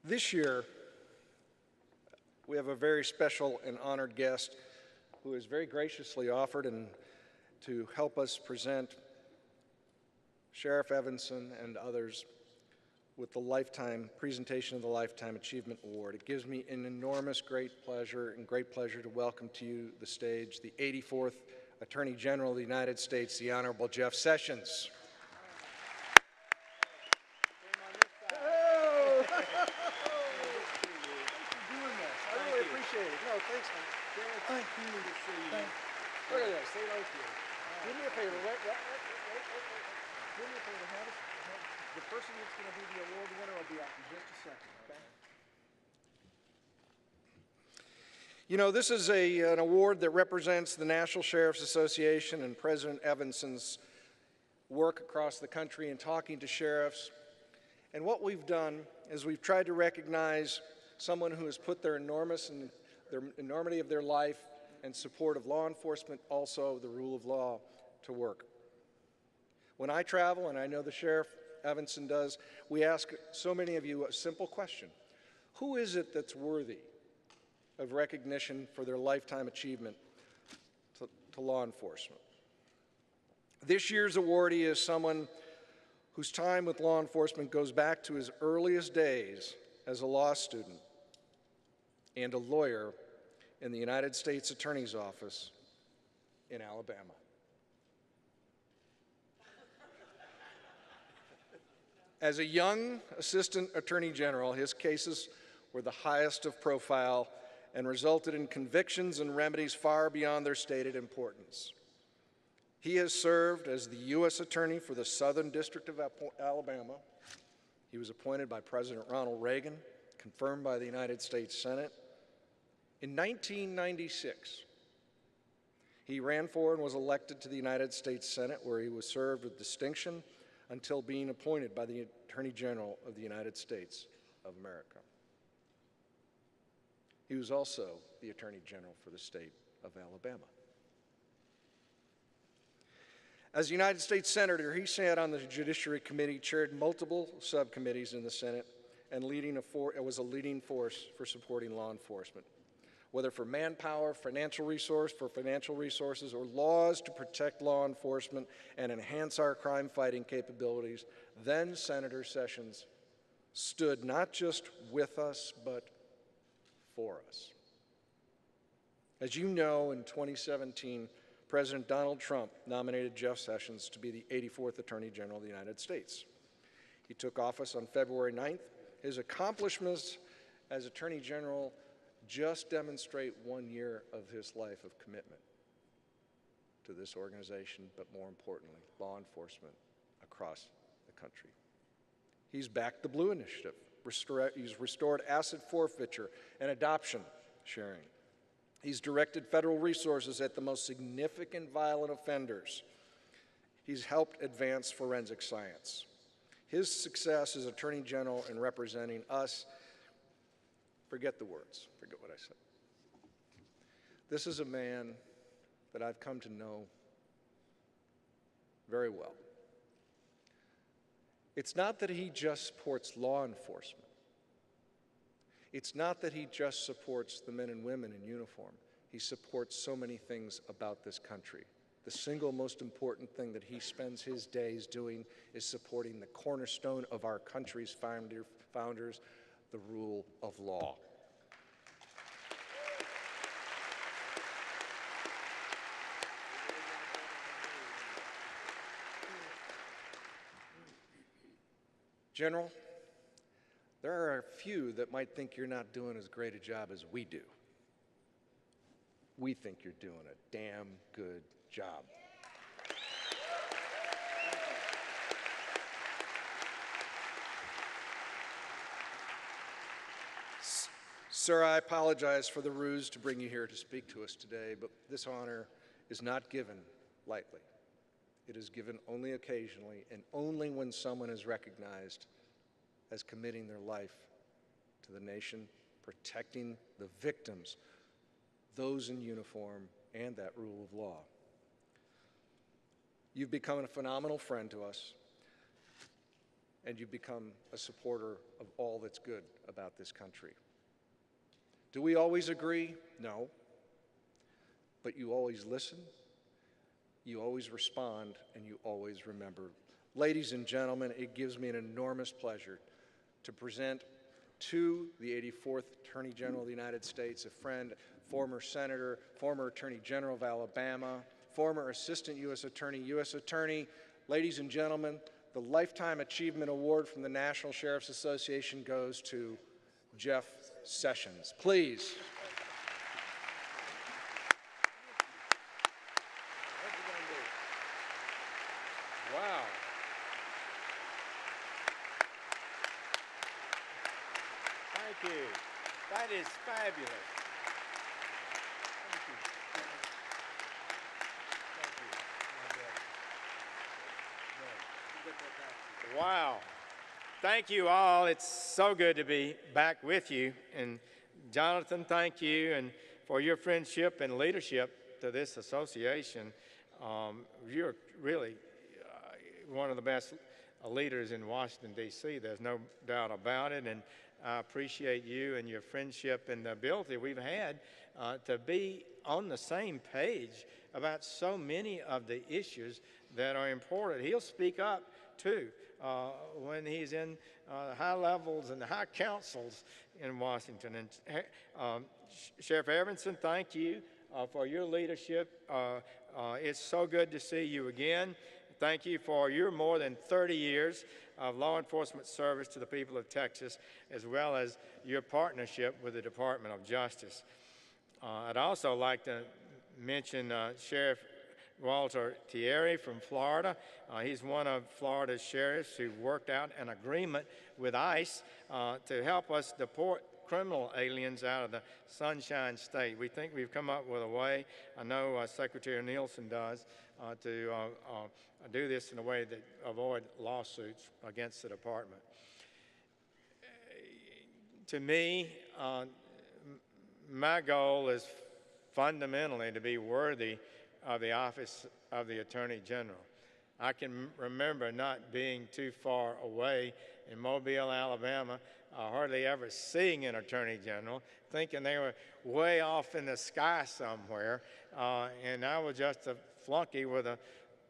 This year, we have a very special and honored guest who has very graciously offered to help us present Sheriff Evanson and others with the presentation of the Lifetime Achievement Award. It gives me an enormous great pleasure to welcome to you the stage the 84th Attorney General of the United States, the Honorable Jeff Sessions. Thanks, man. Thank you. Look at this. Say thank you. Do me a favor. Do me a favor. The person that's going to be the award winner will be out in just a second, okay? You know, this is an award that represents the National Sheriff's Association and President Evanson's work across the country in talking to sheriffs. And what we've done is we've tried to recognize someone who has put their enormity of their life and support of law enforcement, also the rule of law, to work. When I travel, and I know the Sheriff Evanson does, we ask so many of you a simple question. Who is it that's worthy of recognition for their lifetime achievement to law enforcement? This year's awardee is someone whose time with law enforcement goes back to his earliest days as a law student and a lawyer in the United States Attorney's Office in Alabama. As a young Assistant Attorney General, his cases were the highest of profile and resulted in convictions and remedies far beyond their stated importance. He has served as the U.S. Attorney for the Southern District of Alabama. He was appointed by President Ronald Reagan, confirmed by the United States Senate. In 1996, he ran for and was elected to the United States Senate, where he was served with distinction until being appointed by the Attorney General of the United States of America. He was also the Attorney General for the state of Alabama. As a United States Senator, he sat on the Judiciary Committee, chaired multiple subcommittees in the Senate, and was a leading force for supporting law enforcement. Whether for manpower, financial resources, or laws to protect law enforcement and enhance our crime-fighting capabilities, then Senator Sessions stood not just with us, but for us. As you know, in 2017, President Donald Trump nominated Jeff Sessions to be the 84th Attorney General of the United States. He took office on February 9th. His accomplishments as Attorney General just demonstrate 1 year of his life of commitment to this organization, but more importantly, law enforcement across the country. He's backed the Blue Initiative. He's restored asset forfeiture and adoption sharing. He's directed federal resources at the most significant violent offenders. He's helped advance forensic science. His success as Attorney General in representing us, forget the words, forget what I said. This is a man that I've come to know very well. It's not that he just supports law enforcement. It's not that he just supports the men and women in uniform. He supports so many things about this country. The single most important thing that he spends his days doing is supporting the cornerstone of our country's founders, the rule of law. General, there are a few that might think you're not doing as great a job as we do. We think you're doing a damn good job. Sir, I apologize for the ruse to bring you here to speak to us today, but this honor is not given lightly. It is given only occasionally and only when someone is recognized as committing their life to the nation, protecting the victims, those in uniform, and that rule of law. You've become a phenomenal friend to us, and you become a supporter of all that's good about this country. Do we always agree? No. But you always listen, you always respond, and you always remember. Ladies and gentlemen, it gives me an enormous pleasure to present to the 84th Attorney General of the United States, a friend, former Senator, former Attorney General of Alabama, former Assistant U.S. Attorney. Ladies and gentlemen, the Lifetime Achievement Award from the National Sheriff's Association goes to Jeff Sessions. Please. Wow. Thank you. That is fabulous. Thank you. Thank you. Wow. Thank you all. It's so good to be back with you. And Jonathan, thank you and for your friendship and leadership to this association. You're really one of the best leaders in Washington, D.C. There's no doubt about it. And I appreciate you and your friendship and the ability we've had to be on the same page about so many of the issues that are important. He'll speak up, too, when he's in high levels and high councils in Washington. And Sheriff Evanson, thank you for your leadership. It's so good to see you again. Thank you for your more than 30 years of law enforcement service to the people of Texas, as well as your partnership with the Department of Justice. I'd also like to mention Sheriff Walter Thierry from Florida. He's one of Florida's sheriffs who worked out an agreement with ICE to help us deport criminal aliens out of the Sunshine State. We think we've come up with a way, I know Secretary Nielsen does, to do this in a way that avoid lawsuits against the department. To me, my goal is fundamentally to be worthy of the office of the Attorney General. I can remember not being too far away in Mobile, Alabama, hardly ever seeing an Attorney General, thinking they were way off in the sky somewhere, and I was just a flunky with an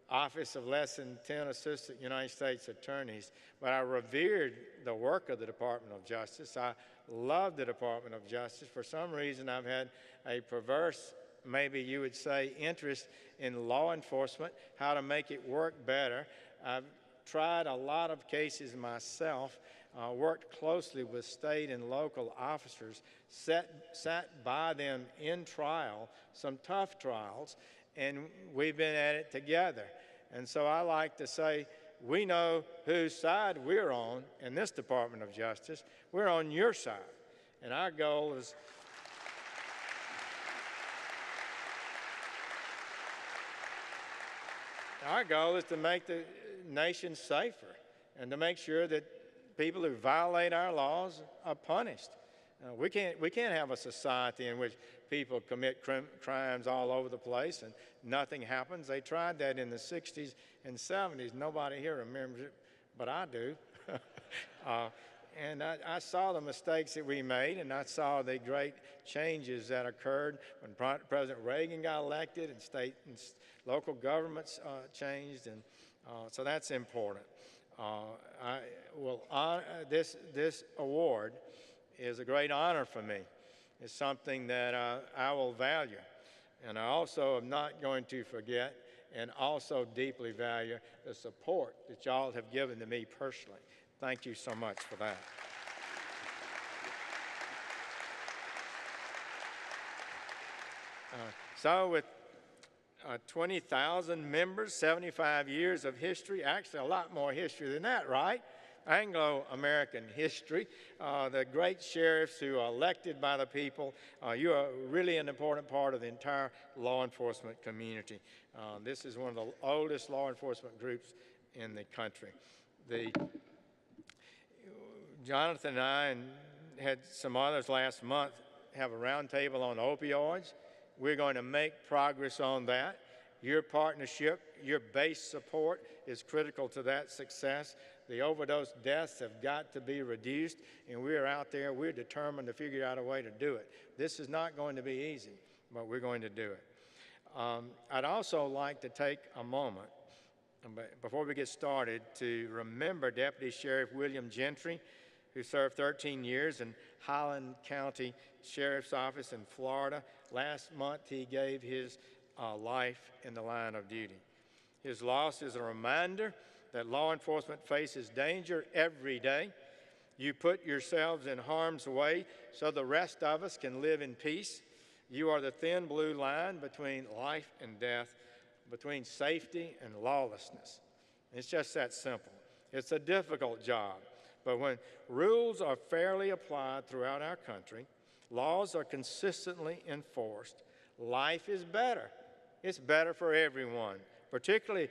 office of less than 10 Assistant United States Attorneys. But I revered the work of the Department of Justice. I love the Department of Justice. For some reason, I've had a perverse, maybe you would say, interest in law enforcement, how to make it work better. I've tried a lot of cases myself, worked closely with state and local officers, sat by them in trial, some tough trials, and we've been at it together. And so I like to say, we know whose side we're on in this Department of Justice. We're on your side. And our goal is to make the nation safer and to make sure that people who violate our laws are punished. We can't have a society in which people commit crimes all over the place and nothing happens. They tried that in the 60s and 70s. Nobody here remembers it, but I do. And I saw the mistakes that we made, and I saw the great changes that occurred when President Reagan got elected and state and local governments changed, and so that's important. This award is a great honor for me. It's something that I will value. And I also am not going to forget and also deeply value the support that y'all have given to me personally. Thank you so much for that. So with 20,000 members, 75 years of history, actually a lot more history than that, right? Anglo-American history, the great sheriffs who are elected by the people. You are really an important part of the entire law enforcement community. This is one of the oldest law enforcement groups in the country. Jonathan and I had some others last month have a roundtable on opioids. We're going to make progress on that. Your partnership, your base support is critical to that success. The overdose deaths have got to be reduced, and we're out there, we're determined to figure out a way to do it. This is not going to be easy, but we're going to do it. I'd also like to take a moment, before we get started, to remember Deputy Sheriff William Gentry, who served 13 years in Highland County Sheriff's Office in Florida. Last month, he gave his life in the line of duty. His loss is a reminder that law enforcement faces danger every day. You put yourselves in harm's way so the rest of us can live in peace. You are the thin blue line between life and death, between safety and lawlessness. It's just that simple. It's a difficult job, but when rules are fairly applied throughout our country, laws are consistently enforced, life is better. It's better for everyone, particularly,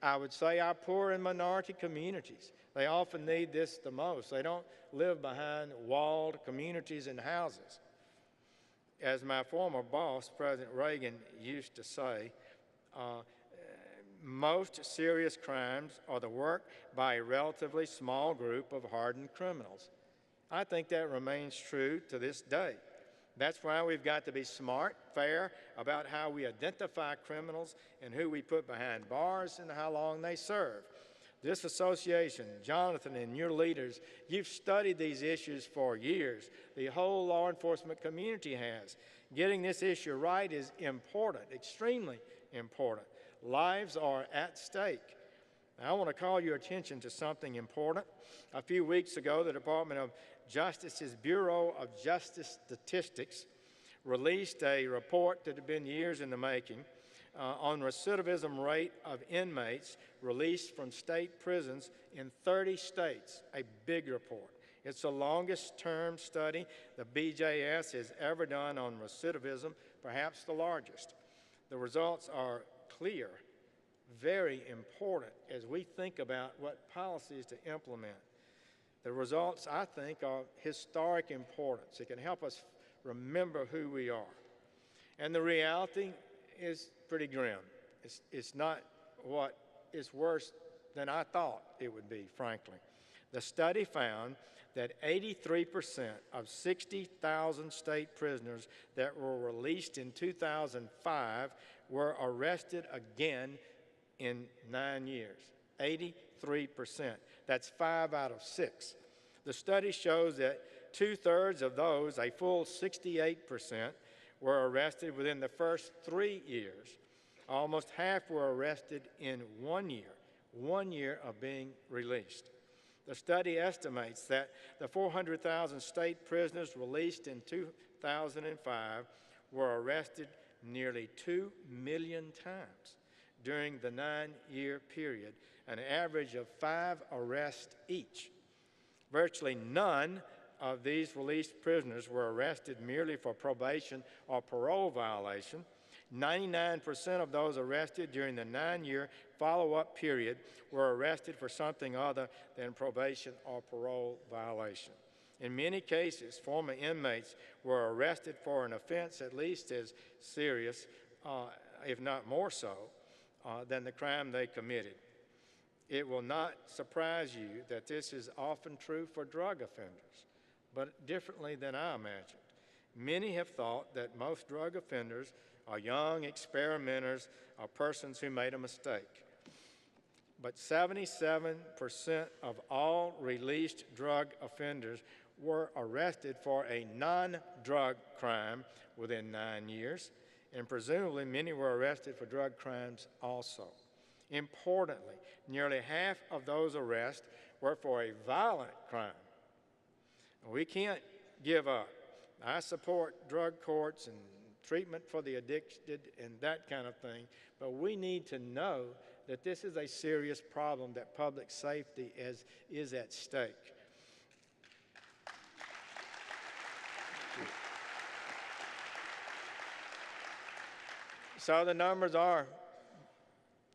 I would say, our poor and minority communities. They often need this the most. They don't live behind walled communities and houses. As my former boss, President Reagan, used to say, most serious crimes are the work by a relatively small group of hardened criminals. I think that remains true to this day. That's why we've got to be smart, fair about how we identify criminals and who we put behind bars and how long they serve. This association, Jonathan and your leaders, you've studied these issues for years. The whole law enforcement community has. Getting this issue right is important, extremely important. Lives are at stake. Now, I want to call your attention to something important. A few weeks ago, the Department of Justice's Bureau of Justice Statistics released a report that had been years in the making on recidivism rate of inmates released from state prisons in 30 states, a big report. It's the longest term study the BJS has ever done on recidivism, perhaps the largest. The results are clear, very important as we think about what policies to implement. The results, I think, are historic importance. It can help us remember who we are. And the reality is pretty grim. It's not what is worse than I thought it would be, frankly. The study found that 83% of 60,000 state prisoners that were released in 2005 were arrested again in 9 years. 83%. That's 5 out of 6. The study shows that 2/3 of those, a full 68%, were arrested within the first 3 years. Almost half were arrested in 1 year of being released. The study estimates that the 400,000 state prisoners released in 2005 were arrested nearly 2 million times during the 9-year period, an average of 5 arrests each. Virtually none of these released prisoners were arrested merely for probation or parole violation. 99% of those arrested during the 9-year follow-up period were arrested for something other than probation or parole violation. In many cases, former inmates were arrested for an offense at least as serious, if not more so, than the crime they committed. It will not surprise you that this is often true for drug offenders, but differently than I imagined. Many have thought that most drug offenders are young experimenters or persons who made a mistake. But 77% of all released drug offenders were arrested for a non-drug crime within 9 years, and presumably many were arrested for drug crimes also. Importantly, nearly half of those arrests were for a violent crime. We can't give up. I support drug courts and treatment for the addicted and that kind of thing, but we need to know that this is a serious problem, that public safety is at stake. So the numbers are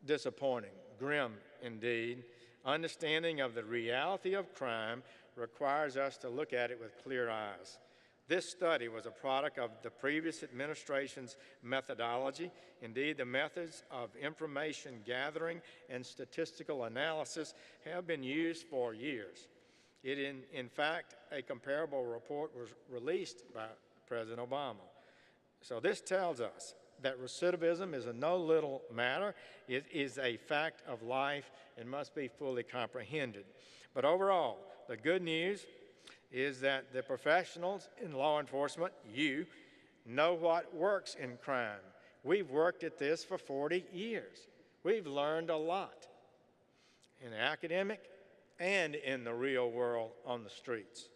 disappointing, grim indeed. Understanding of the reality of crime requires us to look at it with clear eyes. This study was a product of the previous administration's methodology. Indeed, the methods of information gathering and statistical analysis have been used for years. In fact, a comparable report was released by President Obama. So this tells us that recidivism is a no little matter. It is a fact of life and must be fully comprehended. But overall, the good news is that the professionals in law enforcement, you, know what works in crime. We've worked at this for 40 years. We've learned a lot in academic and in the real world on the streets.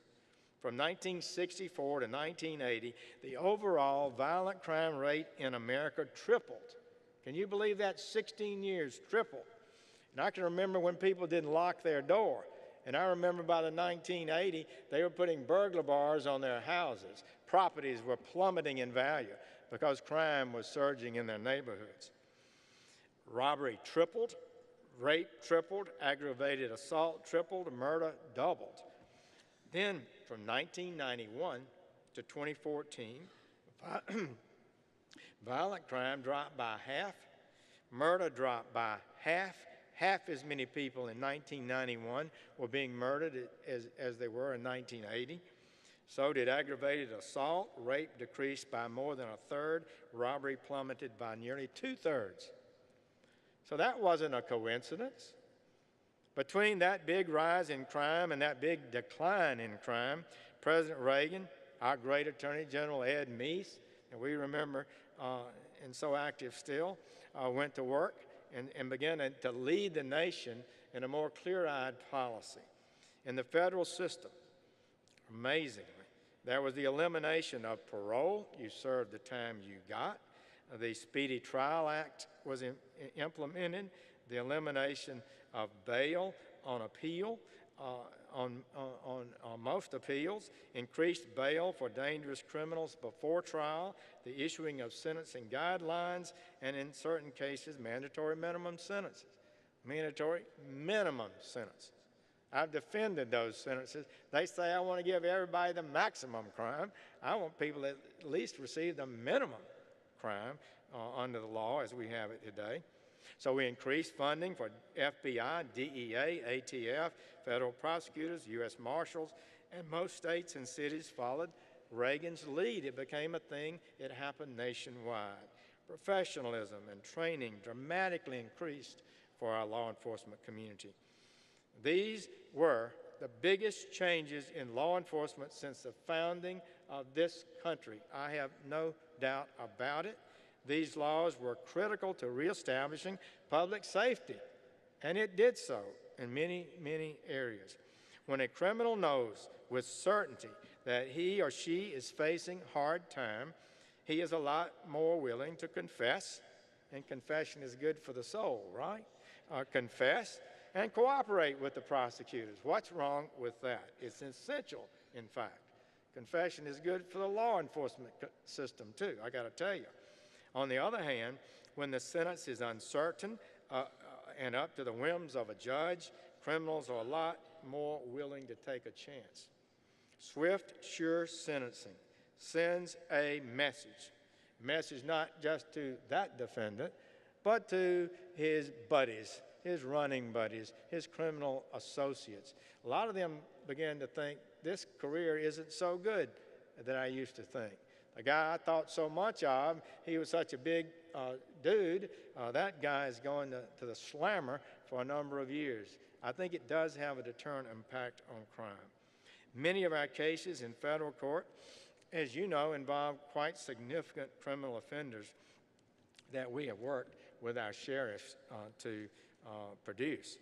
From 1964 to 1980, the overall violent crime rate in America tripled. Can you believe that? 16 years, tripled. And I can remember when people didn't lock their door. And I remember by the 1980, they were putting burglar bars on their houses. Properties were plummeting in value because crime was surging in their neighborhoods. Robbery tripled, rape tripled, aggravated assault tripled, murder doubled. Then, from 1991 to 2014, violent crime dropped by half, murder dropped by half. Half as many people in 1991 were being murdered as they were in 1980. So did aggravated assault. Rape decreased by more than a third. Robbery plummeted by nearly 2/3. So that wasn't a coincidence. Between that big rise in crime and that big decline in crime, President Reagan, our great Attorney General Ed Meese, and we remember, and so active still, went to work and began to lead the nation in a more clear-eyed policy. In the federal system, amazingly, there was the elimination of parole. You served the time you got. The Speedy Trial Act was implemented. The elimination of bail on appeal, on most appeals, increased bail for dangerous criminals before trial, the issuing of sentencing guidelines, and in certain cases, mandatory minimum sentences. Mandatory minimum sentences. I've defended those sentences. They say I want to give everybody the maximum crime. I want people that at least receive the minimum crime under the law as we have it today. So we increased funding for FBI, DEA, ATF, federal prosecutors, U.S. Marshals, and most states and cities followed Reagan's lead. It became a thing. It happened nationwide. Professionalism and training dramatically increased for our law enforcement community. These were the biggest changes in law enforcement since the founding of this country. I have no doubt about it. These laws were critical to reestablishing public safety, and it did so in many, many areas. When a criminal knows with certainty that he or she is facing hard time, he is a lot more willing to confess, and confession is good for the soul, right? Confess and cooperate with the prosecutors. What's wrong with that? It's essential, in fact. Confession is good for the law enforcement system, too, I got to tell you. On the other hand, when the sentence is uncertain and up to the whims of a judge, criminals are a lot more willing to take a chance. Swift, sure sentencing sends a message not just to that defendant, but to his buddies, his running buddies, his criminal associates. A lot of them began to think, this career isn't so good that I used to think. The guy I thought so much of, he was such a big dude, that guy is going to the slammer for a number of years. I think it does have a deterrent impact on crime. Many of our cases in federal court, as you know, involve quite significant criminal offenders that we have worked with our sheriffs to produce.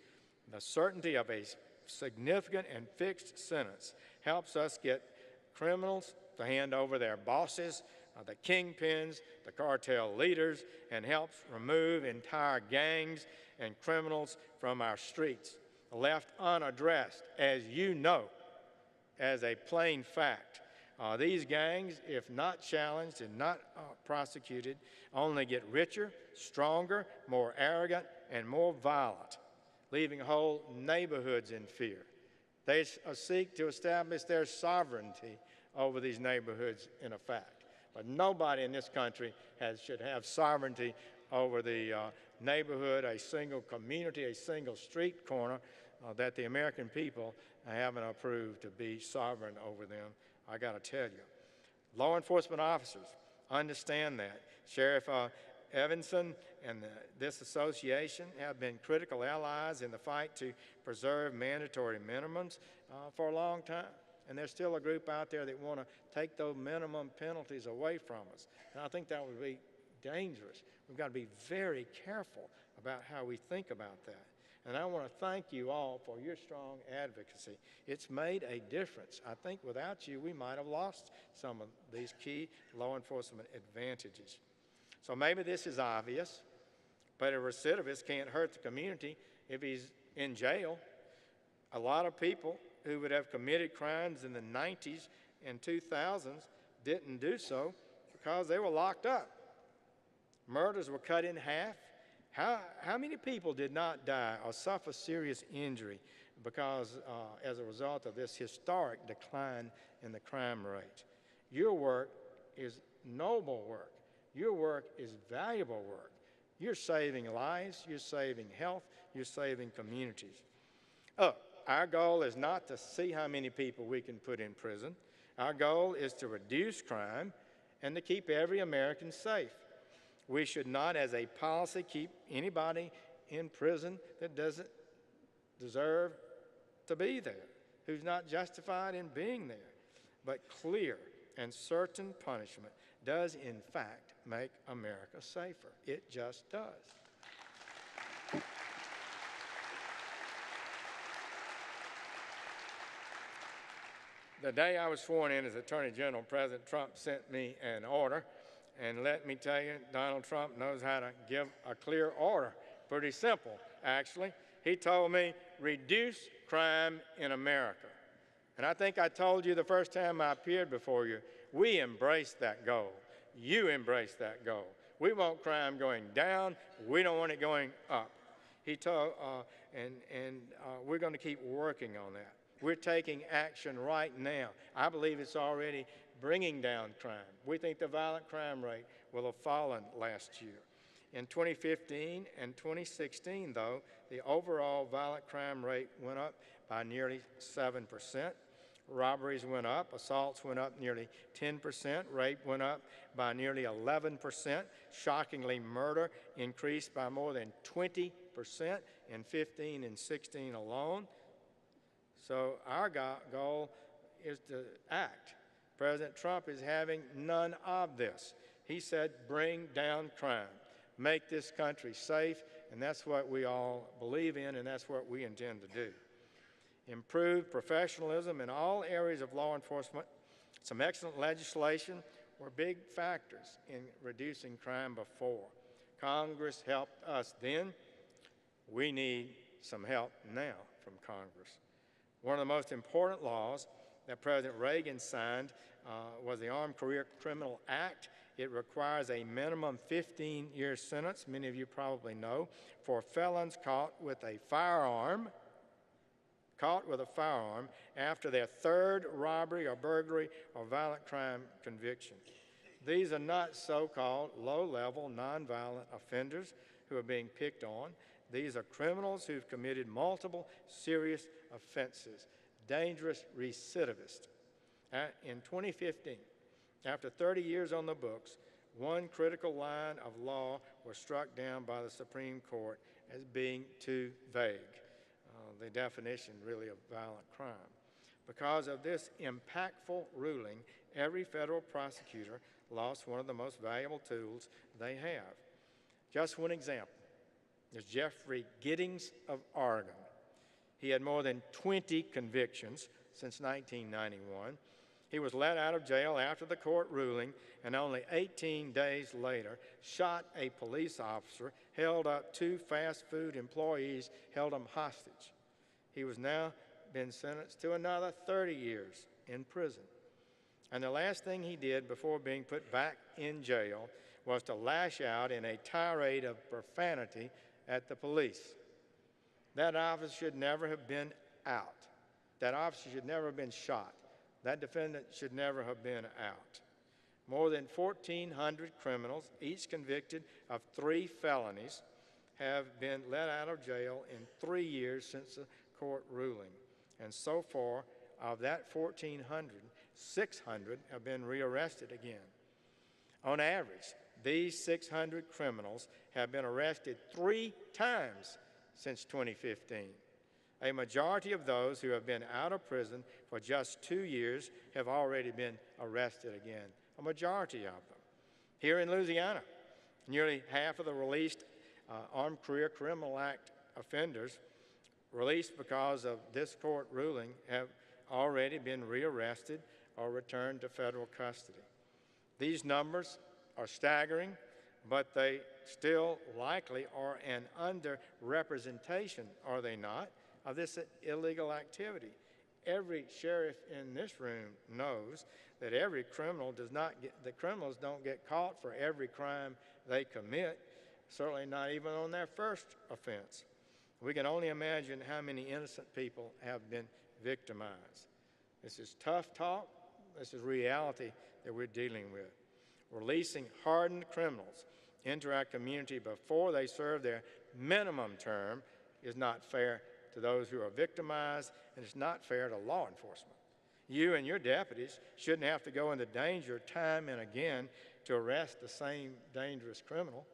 The certainty of a significant and fixed sentence helps us get criminals to hand over their bosses, the kingpins, the cartel leaders, and helps remove entire gangs and criminals from our streets, left unaddressed, as you know, as a plain fact. These gangs, if not challenged and not prosecuted, only get richer, stronger, more arrogant, and more violent, leaving whole neighborhoods in fear. They seek to establish their sovereignty over these neighborhoods in effect. But nobody in this country should have sovereignty over the neighborhood, a single community, a single street corner that the American people haven't approved to be sovereign over them. I got to tell you, law enforcement officers understand that. Sheriff Evanson and this association have been critical allies in the fight to preserve mandatory minimums for a long time. And there's still a group out there that want to take those minimum penalties away from us. And I think that would be dangerous. We've got to be very careful about how we think about that. And I want to thank you all for your strong advocacy. It's made a difference. I think without you, we might have lost some of these key law enforcement advantages. So maybe this is obvious, but a recidivist can't hurt the community if he's in jail. A lot of people who would have committed crimes in the 90s and 2000s didn't do so because they were locked up. Murders were cut in half. How many people did not die or suffer serious injury because as a result of this historic decline in the crime rate? Your work is noble work. Your work is valuable work. You're saving lives, you're saving health, you're saving communities. Our goal is not to see how many people we can put in prison. Our goal is to reduce crime and to keep every American safe. We should not, as a policy, keep anybody in prison that doesn't deserve to be there, who's not justified in being there. But clear and certain punishment does, in fact, make America safer. It just does. The day I was sworn in as Attorney General, President Trump sent me an order. And let me tell you, Donald Trump knows how to give a clear order. Pretty simple, actually. He told me, reduce crime in America. And I think I told you the first time I appeared before you, we embraced that goal. You embraced that goal. We want crime going down. We don't want it going up. He told, we're going to keep working on that. We're taking action right now. I believe it's already bringing down crime. We think the violent crime rate will have fallen last year. In 2015 and 2016, though, the overall violent crime rate went up by nearly 7%. Robberies went up, assaults went up nearly 10%, rape went up by nearly 11%. Shockingly, murder increased by more than 20% in 15 and 16 alone. So our goal is to act. President Trump is having none of this. He said, bring down crime, make this country safe, and that's what we all believe in, and that's what we intend to do. Improve professionalism in all areas of law enforcement. Some excellent legislation were big factors in reducing crime before. Congress helped us then. We need some help now from Congress. One of the most important laws that President Reagan signed was the Armed Career Criminal Act. It requires a minimum 15-year sentence, many of you probably know, for felons caught with a firearm after their third robbery or burglary or violent crime conviction. These are not so-called low-level nonviolent offenders who are being picked on. These are criminals who've committed multiple serious offenses, dangerous recidivists. In 2015, after 30 years on the books, one critical line of law was struck down by the Supreme Court as being too vague, the definition really of violent crime. Because of this impactful ruling, every federal prosecutor lost one of the most valuable tools they have. Just one example. There's Jeffrey Giddings of Oregon. He had more than 20 convictions since 1991. He was let out of jail after the court ruling, and only 18 days later shot a police officer, held up 2 fast food employees, held them hostage. He was now been sentenced to another 30 years in prison. And the last thing he did before being put back in jail was to lash out in a tirade of profanity at the police. That officer should never have been out. That officer should never have been shot. That defendant should never have been out. More than 1,400 criminals, each convicted of 3 felonies, have been let out of jail in 3 years since the court ruling. And so far, of that 1,400, 600 have been rearrested again. On average, these 600 criminals have been arrested 3 times since 2015. A majority of those who have been out of prison for just 2 years have already been arrested again. A majority of them. Here in Louisiana, nearly half of the released Armed Career Criminal Act offenders released because of this court ruling have already been rearrested or returned to federal custody. These numbers are staggering, but they still likely are an underrepresentation, are they not, of this illegal activity. Every sheriff in this room knows that every criminal the criminals don't get caught for every crime they commit, certainly not even on their first offense. We can only imagine how many innocent people have been victimized. This is tough talk. This is reality that we're dealing with. Releasing hardened criminals into our community before they serve their minimum term is not fair to those who are victimized, and it's not fair to law enforcement. You and your deputies shouldn't have to go into danger time and again to arrest the same dangerous criminal.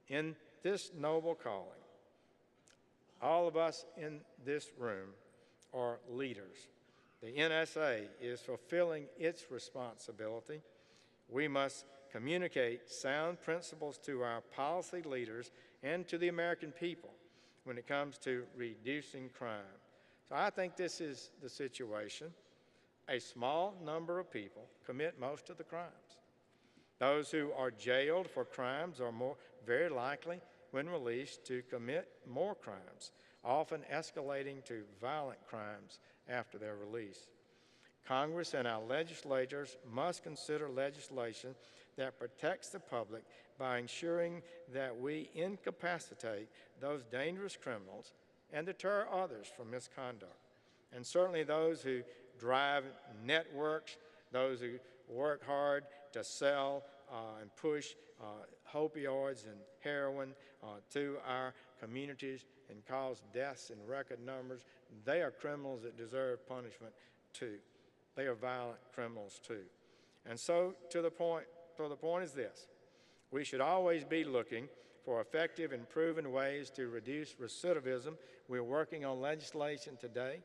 In this noble calling, all of us in this room are leaders. The NSA is fulfilling its responsibility. We must communicate sound principles to our policy leaders and to the American people when it comes to reducing crime. So I think this is the situation. A small number of people commit most of the crimes. Those who are jailed for crimes are very likely, when released, to commit more crimes, often escalating to violent crimes after their release. Congress and our legislators must consider legislation that protects the public by ensuring that we incapacitate those dangerous criminals and deter others from misconduct. And certainly those who drive networks, those who work hard to sell and push opioids and heroin to our communities and cause deaths in record numbers, they are criminals that deserve punishment too. They are violent criminals too. And so the point is this: we should always be looking for effective and proven ways to reduce recidivism. We're working on legislation today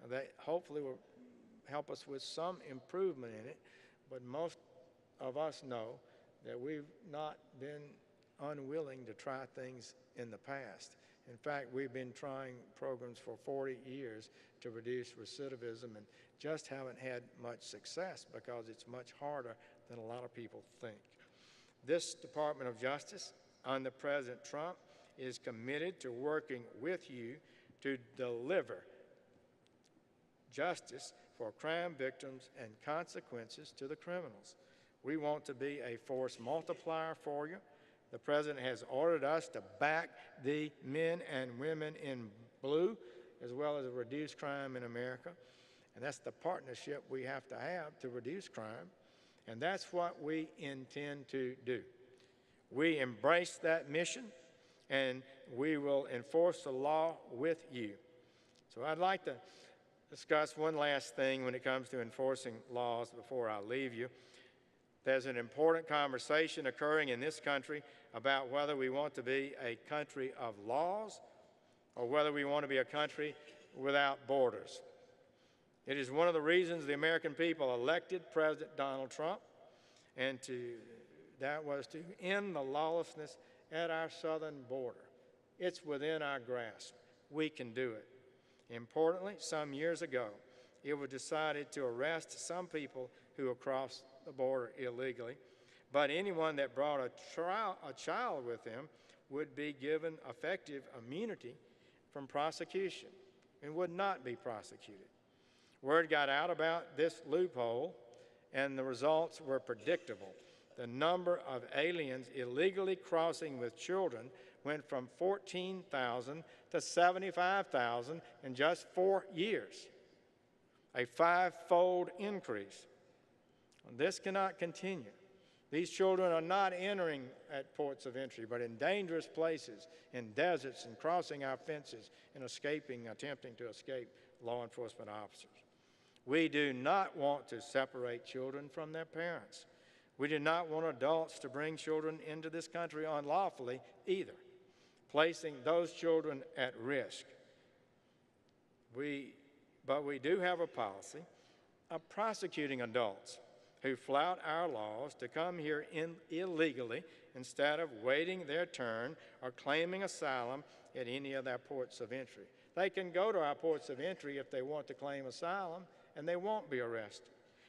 that hopefully will help us with some improvement in it, but most of us know that we've not been unwilling to try things in the past. In fact, we've been trying programs for 40 years to reduce recidivism and just haven't had much success because it's much harder than a lot of people think. This Department of Justice under President Trump is committed to working with you to deliver justice for crime victims and consequences to the criminals. We want to be a force multiplier for you. The President has ordered us to back the men and women in blue, as well as reduce crime in America. And that's the partnership we have to reduce crime. And that's what we intend to do. We embrace that mission, and we will enforce the law with you. So I'd like to discuss one last thing when it comes to enforcing laws before I leave you. There's an important conversation occurring in this country about whether we want to be a country of laws or whether we want to be a country without borders. It is one of the reasons the American people elected President Donald Trump, and that was to end the lawlessness at our southern border. It's within our grasp. We can do it. Importantly, some years ago, it was decided to arrest some people who have crossed the border illegally, but anyone that brought a child with them would be given effective immunity from prosecution and would not be prosecuted. Word got out about this loophole, and the results were predictable. The number of aliens illegally crossing with children went from 14,000 to 75,000 in just 4 years. a 5-fold increase. This cannot continue. These children are not entering at ports of entry, but in dangerous places, in deserts, and crossing our fences and attempting to escape law enforcement officers. We do not want to separate children from their parents. We do not want adults to bring children into this country unlawfully either, placing those children at risk. But we do have a policy of prosecuting adults who flout our laws to come here illegally instead of waiting their turn or claiming asylum at any of our ports of entry. They can go to our ports of entry if they want to claim asylum, and they won't be arrested.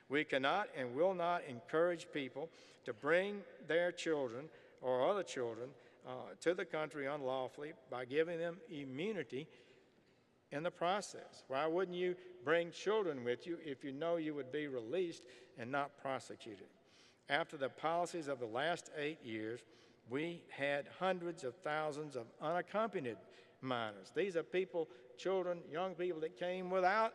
We cannot and will not encourage people to bring their children or other children to the country unlawfully by giving them immunity in the process. Why wouldn't you bring children with you if you know you would be released and not prosecuted? After the policies of the last 8 years, we had hundreds of thousands of unaccompanied minors. These are people, children, young people that came without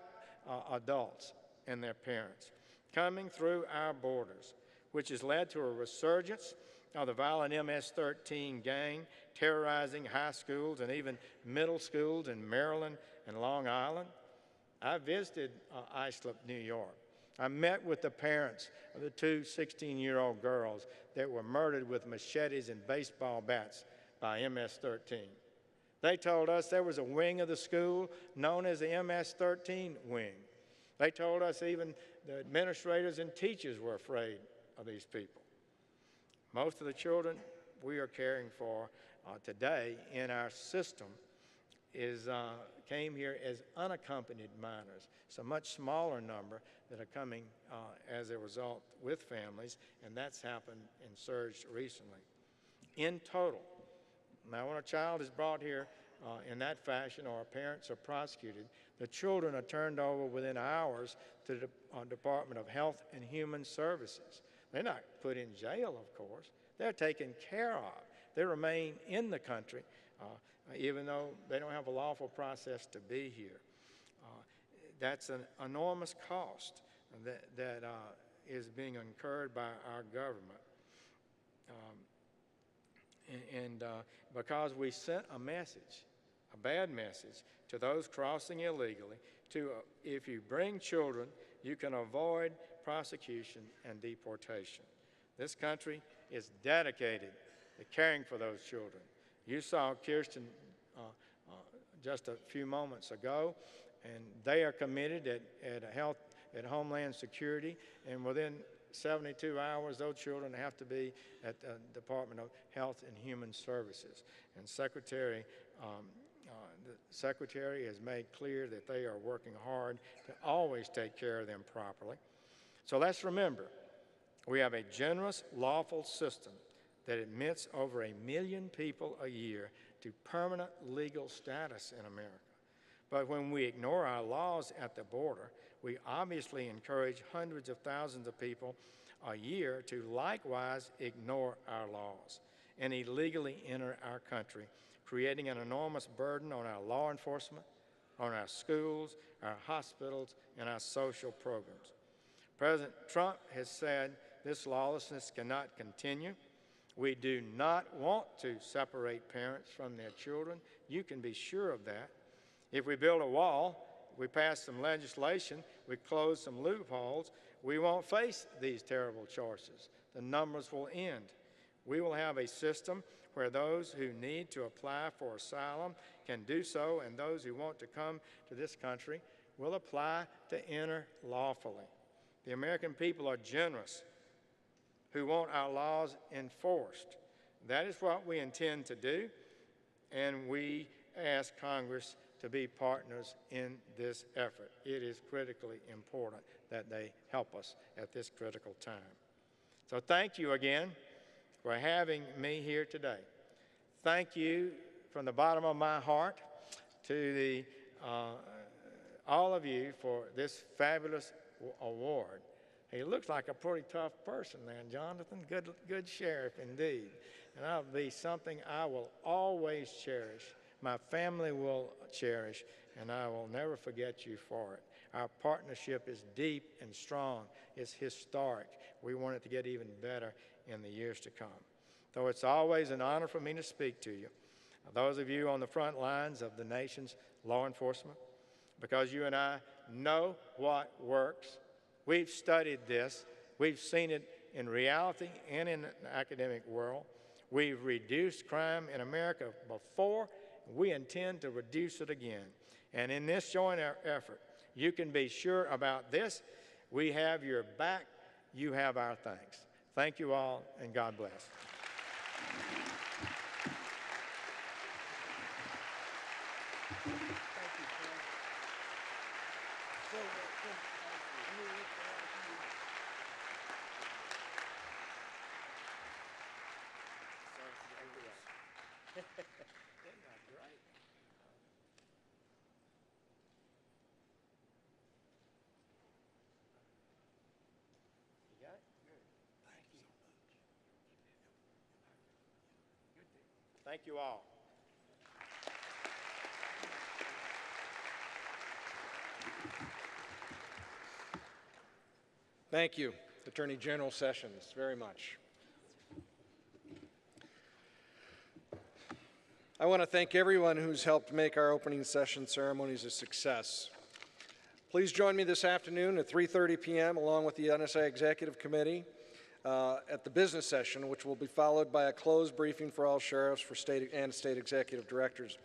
adults and their parents, coming through our borders, which has led to a resurgence of the violent MS-13 gang terrorizing high schools and even middle schools in Maryland and Long Island. I visited Islip, New York. I met with the parents of the 2 16-year-old girls that were murdered with machetes and baseball bats by MS-13. They told us there was a wing of the school known as the MS-13 wing. They told us even the administrators and teachers were afraid of these people. Most of the children we are caring for today in our system came here as unaccompanied minors. It's a much smaller number that are coming as a result with families, and that's happened and surged recently. In total, now when a child is brought here in that fashion or parents are prosecuted, the children are turned over within hours to the Department of Health and Human Services. They're not put in jail, of course. They're taken care of. They remain in the country even though they don't have a lawful process to be here. That's an enormous cost that is being incurred by our government. Because we sent a message, a bad message, to those crossing illegally, if you bring children, you can avoid prosecution and deportation. This country is dedicated to caring for those children. You saw Kirsten just a few moments ago, and they are committed at Homeland Security, and within 72 hours, those children have to be at the Department of Health and Human Services. And the Secretary has made clear that they are working hard to always take care of them properly. So let's remember, we have a generous, lawful system that admits over 1 million people a year to permanent legal status in America. But when we ignore our laws at the border, we obviously encourage hundreds of thousands of people a year to likewise ignore our laws and illegally enter our country, creating an enormous burden on our law enforcement, on our schools, our hospitals, and our social programs. President Trump has said this lawlessness cannot continue. We do not want to separate parents from their children. You can be sure of that. If we build a wall, we pass some legislation, we close some loopholes, we won't face these terrible choices. The numbers will end. We will have a system where those who need to apply for asylum can do so, and those who want to come to this country will apply to enter lawfully. The American people are generous, who want our laws enforced. That is what we intend to do, and we ask Congress to be partners in this effort. It is critically important that they help us at this critical time. So thank you again for having me here today. Thank you from the bottom of my heart to all of you for this fabulous award. He looks like a pretty tough person, man, Jonathan. Good sheriff indeed. And that'll be something I will always cherish. My family will cherish, and I will never forget you for it. Our partnership is deep and strong. It's historic. We want it to get even better in the years to come. So it's always an honor for me to speak to you, those of you on the front lines of the nation's law enforcement, because you and I know what works. We've studied this. We've seen it in reality and in the academic world. We've reduced crime in America before. We intend to reduce it again. And in this joint effort, you can be sure about this. We have your back. You have our thanks. Thank you all, and God bless. Thank you all. Thank you, Attorney General Sessions, very much. I want to thank everyone who's helped make our opening session ceremonies a success. Please join me this afternoon at 3:30 p.m. along with the NSA Executive Committee at the business session, which will be followed by a closed briefing for all sheriffs for state executive directors.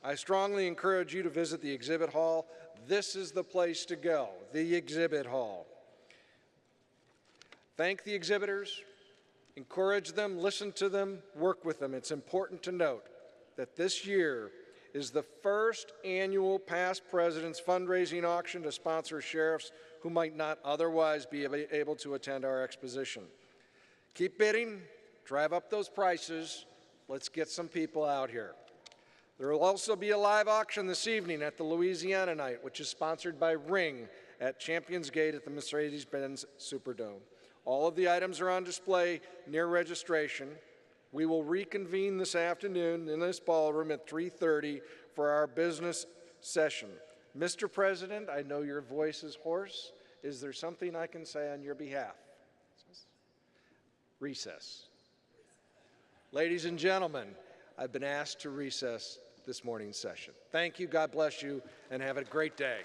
I strongly encourage you to visit the exhibit hall. This is the place to go, the exhibit hall. Thank the exhibitors, encourage them, listen to them, work with them. It's important to note that this year is the first annual Past Presidents fundraising auction to sponsor sheriffs who might not otherwise be able to attend our exposition. Keep bidding, drive up those prices. Let's get some people out here. There will also be a live auction this evening at the Louisiana Night, which is sponsored by Ring at Champions Gate at the Mercedes-Benz Superdome. All of the items are on display near registration. We will reconvene this afternoon in this ballroom at 3:30 for our business session. Mr. President, I know your voice is hoarse. Is there something I can say on your behalf? Recess. Ladies and gentlemen, I've been asked to recess this morning's session. Thank you, God bless you, and have a great day.